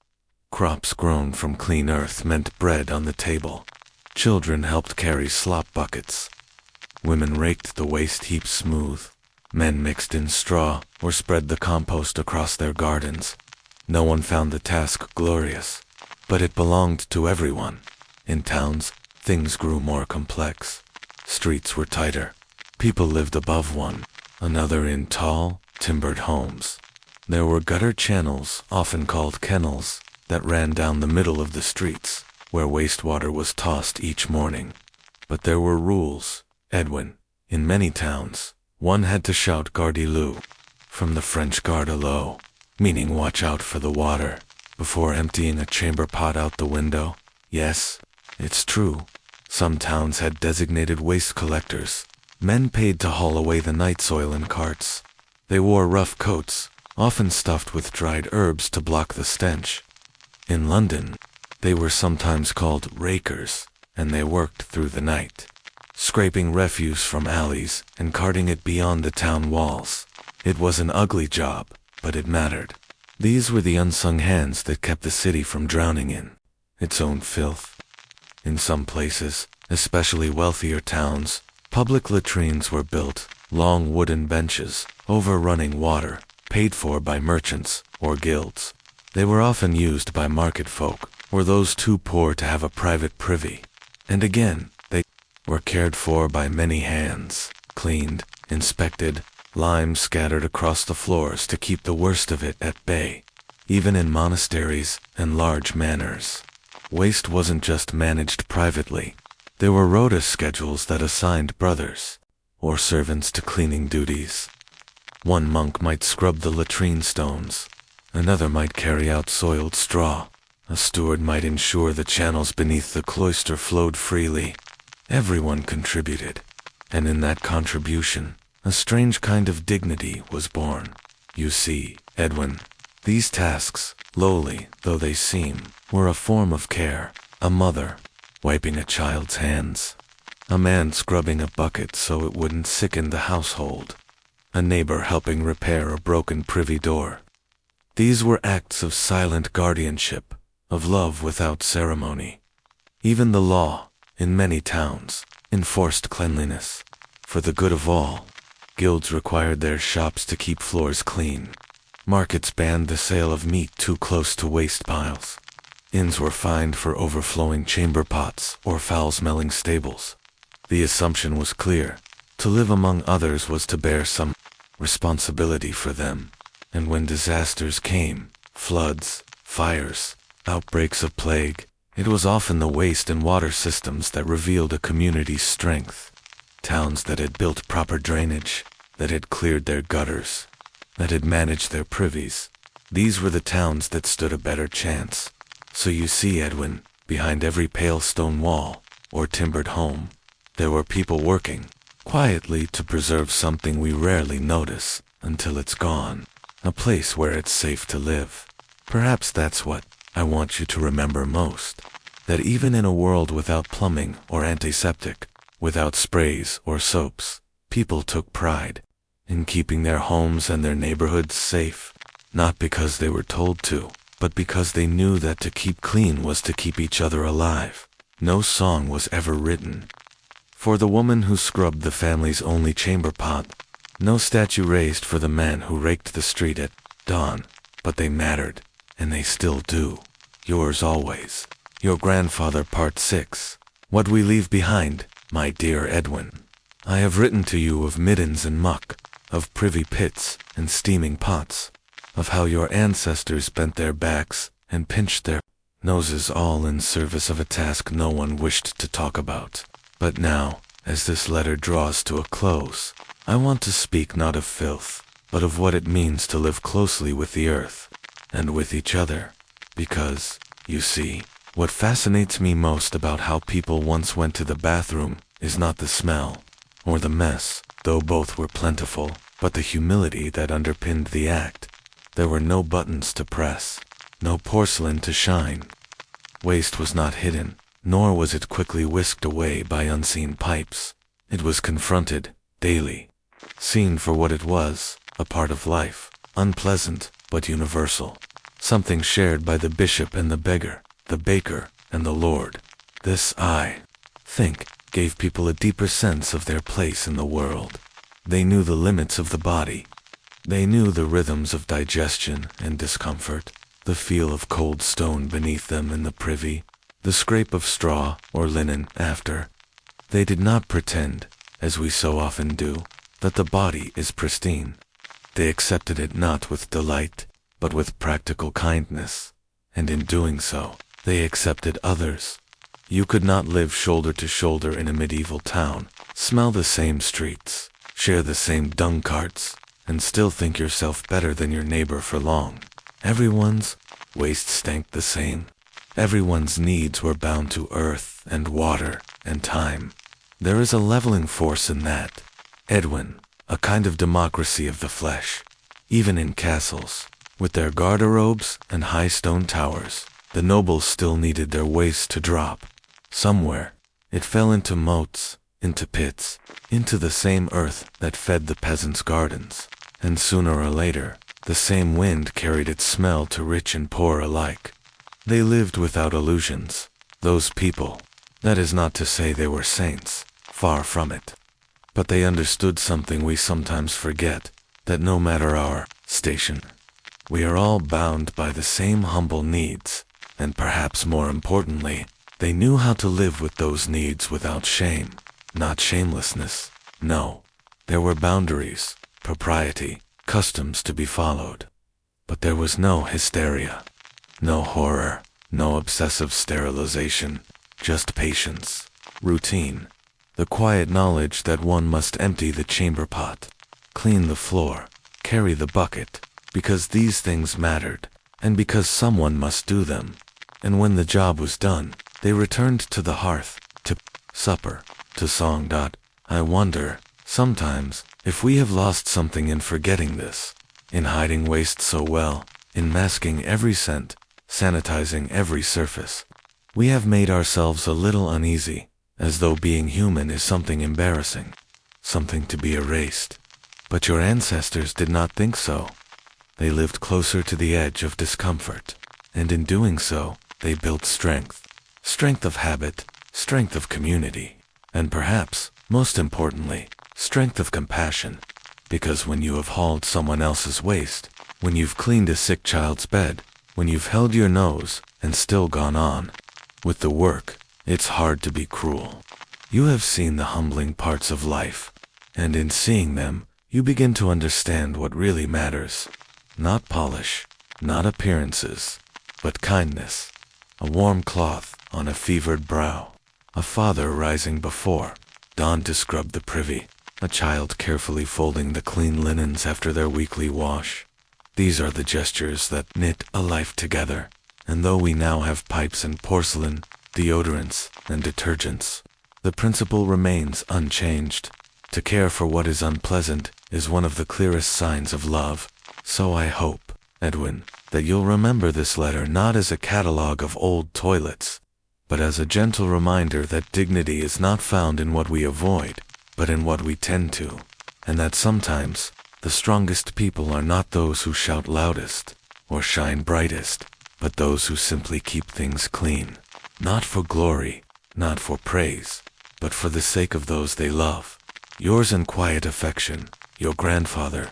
Crops grown from clean earth meant bread on the table. Children helped carry slop buckets. Women raked the waste heaps smooth. Men mixed in straw or spread the compost across their gardens. No one found the task glorious, but it belonged to everyone. In towns, things grew more complex. Streets were tighter. People lived above one another in tall, timbered homes. There were gutter channels, often called kennels, that ran down the middle of the streets, where wastewater was tossed each morning. But there were rules, Edwin. In many towns, one had to shout Gardez-vous, from the French garde à l'eau, meaning watch out for the water, before emptying a chamber pot out the window. Yes, it's true. Some towns had designated waste collectors, men paid to haul away the night soil in carts. They wore rough coats, often stuffed with dried herbs to block the stench. In London, they were sometimes called rakers, and they worked through the night, scraping refuse from alleys and carting it beyond the town walls. It was an ugly job, but it mattered. These were the unsung hands that kept the city from drowning in its own filth. In some places, especially wealthier towns, public latrines were built, long wooden benches, over running water, paid for by merchants or guilds. They were often used by market folk, or those too poor to have a private privy. And again, they were cared for by many hands, cleaned, inspected, lime scattered across the floors to keep the worst of it at bay. Even in monasteries and large manors, waste wasn't just managed privately. There were rota schedules that assigned brothers or servants to cleaning duties. One monk might scrub the latrine stones, another might carry out soiled straw, a steward might ensure the channels beneath the cloister flowed freely. Everyone contributed, and in that contribution, a strange kind of dignity was born. You see, Edwin, these tasks, lowly though they seem, were a form of care. A mother wiping a child's hands, a man scrubbing a bucket so it wouldn't sicken the household, a neighbor helping repair a broken privy door. These were acts of silent guardianship, of love without ceremony. Even the law, in many towns, enforced cleanliness. For the good of all, guilds required their shops to keep floors clean. Markets banned the sale of meat too close to waste piles. Inns were fined for overflowing chamber pots or foul-smelling stables. The assumption was clear. To live among others was to bear some responsibility for them. And when disasters came, floods, fires, outbreaks of plague, it was often the waste and water systems that revealed a community's strength. Towns that had built proper drainage, that had cleared their gutters, that had managed their privies. These were the towns that stood a better chance. So you see, Edwin, behind every pale stone wall or timbered home, there were people working, quietly to preserve something we rarely notice until it's gone, a place where it's safe to live. Perhaps that's what I want you to remember most, that even in a world without plumbing or antiseptic, without sprays or soaps, people took pride in keeping their homes and their neighborhoods safe, not because they were told to, but because they knew that to keep clean was to keep each other alive. No song was ever written for the woman who scrubbed the family's only chamber pot, no statue raised for the man who raked the street at dawn, but they mattered, and they still do. Yours always, your grandfather. Part 6. What we leave behind, my dear Edwin. I have written to you of middens and muck, of privy pits and steaming pots, of how your ancestors bent their backs and pinched their noses all in service of a task no one wished to talk about. But now, as this letter draws to a close, I want to speak not of filth, but of what it means to live closely with the earth, and with each other. Because, you see, what fascinates me most about how people once went to the bathroom is not the smell, or the mess, though both were plentiful, but the humility that underpinned the act. There were no buttons to press, no porcelain to shine. Waste was not hidden, nor was it quickly whisked away by unseen pipes. It was confronted, daily, seen for what it was, a part of life, unpleasant but universal, something shared by the bishop and the beggar, the baker and the lord. This, I think, gave people a deeper sense of their place in the world. They knew the limits of the body. They knew the rhythms of digestion and discomfort, the feel of cold stone beneath them in the privy, the scrape of straw or linen after. They did not pretend, as we so often do, that the body is pristine. They accepted it not with delight, but with practical kindness, and in doing so, they accepted others. You could not live shoulder to shoulder in a medieval town, smell the same streets, share the same dung carts, and still think yourself better than your neighbor for long. Everyone's waste stank the same. Everyone's needs were bound to earth and water and time. There is a leveling force in that, Edwin, a kind of democracy of the flesh. Even in castles, with their garderobes and high stone towers, the nobles still needed their waste to drop. Somewhere, it fell into moats, into pits, into the same earth that fed the peasants' gardens, and sooner or later, the same wind carried its smell to rich and poor alike. They lived without illusions, those people. That is not to say they were saints, far from it. But they understood something we sometimes forget, that no matter our station, we are all bound by the same humble needs, and perhaps more importantly, they knew how to live with those needs without shame, not shamelessness. No, there were boundaries, propriety, customs to be followed. But there was no hysteria, no horror, no obsessive sterilization, just patience, routine, the quiet knowledge that one must empty the chamber pot, clean the floor, carry the bucket, because these things mattered, and because someone must do them. And when the job was done, they returned to the hearth, to supper, to song. I wonder, sometimes, if we have lost something in forgetting this, in hiding waste so well, in masking every scent, sanitizing every surface. We have made ourselves a little uneasy, as though being human is something embarrassing, something to be erased. But your ancestors did not think so. They lived closer to the edge of discomfort, and in doing so, they built strength. Strength of habit, strength of community, and perhaps, most importantly, strength of compassion. Because when you have hauled someone else's waste, when you've cleaned a sick child's bed, when you've held your nose and still gone on with the work, it's hard to be cruel. You have seen the humbling parts of life, and in seeing them, you begin to understand what really matters. Not polish, not appearances, but kindness. A warm cloth on a fevered brow. A father rising before dawn to scrub the privy. A child carefully folding the clean linens after their weekly wash. These are the gestures that knit a life together. And though we now have pipes and porcelain, deodorants and detergents, the principle remains unchanged. To care for what is unpleasant is one of the clearest signs of love. So I hope, Edwin, that you'll remember this letter not as a catalogue of old toilets, but as a gentle reminder that dignity is not found in what we avoid, but in what we tend to, and that sometimes the strongest people are not those who shout loudest or shine brightest, but those who simply keep things clean, not for glory, not for praise, but for the sake of those they love. Yours in quiet affection, your grandfather,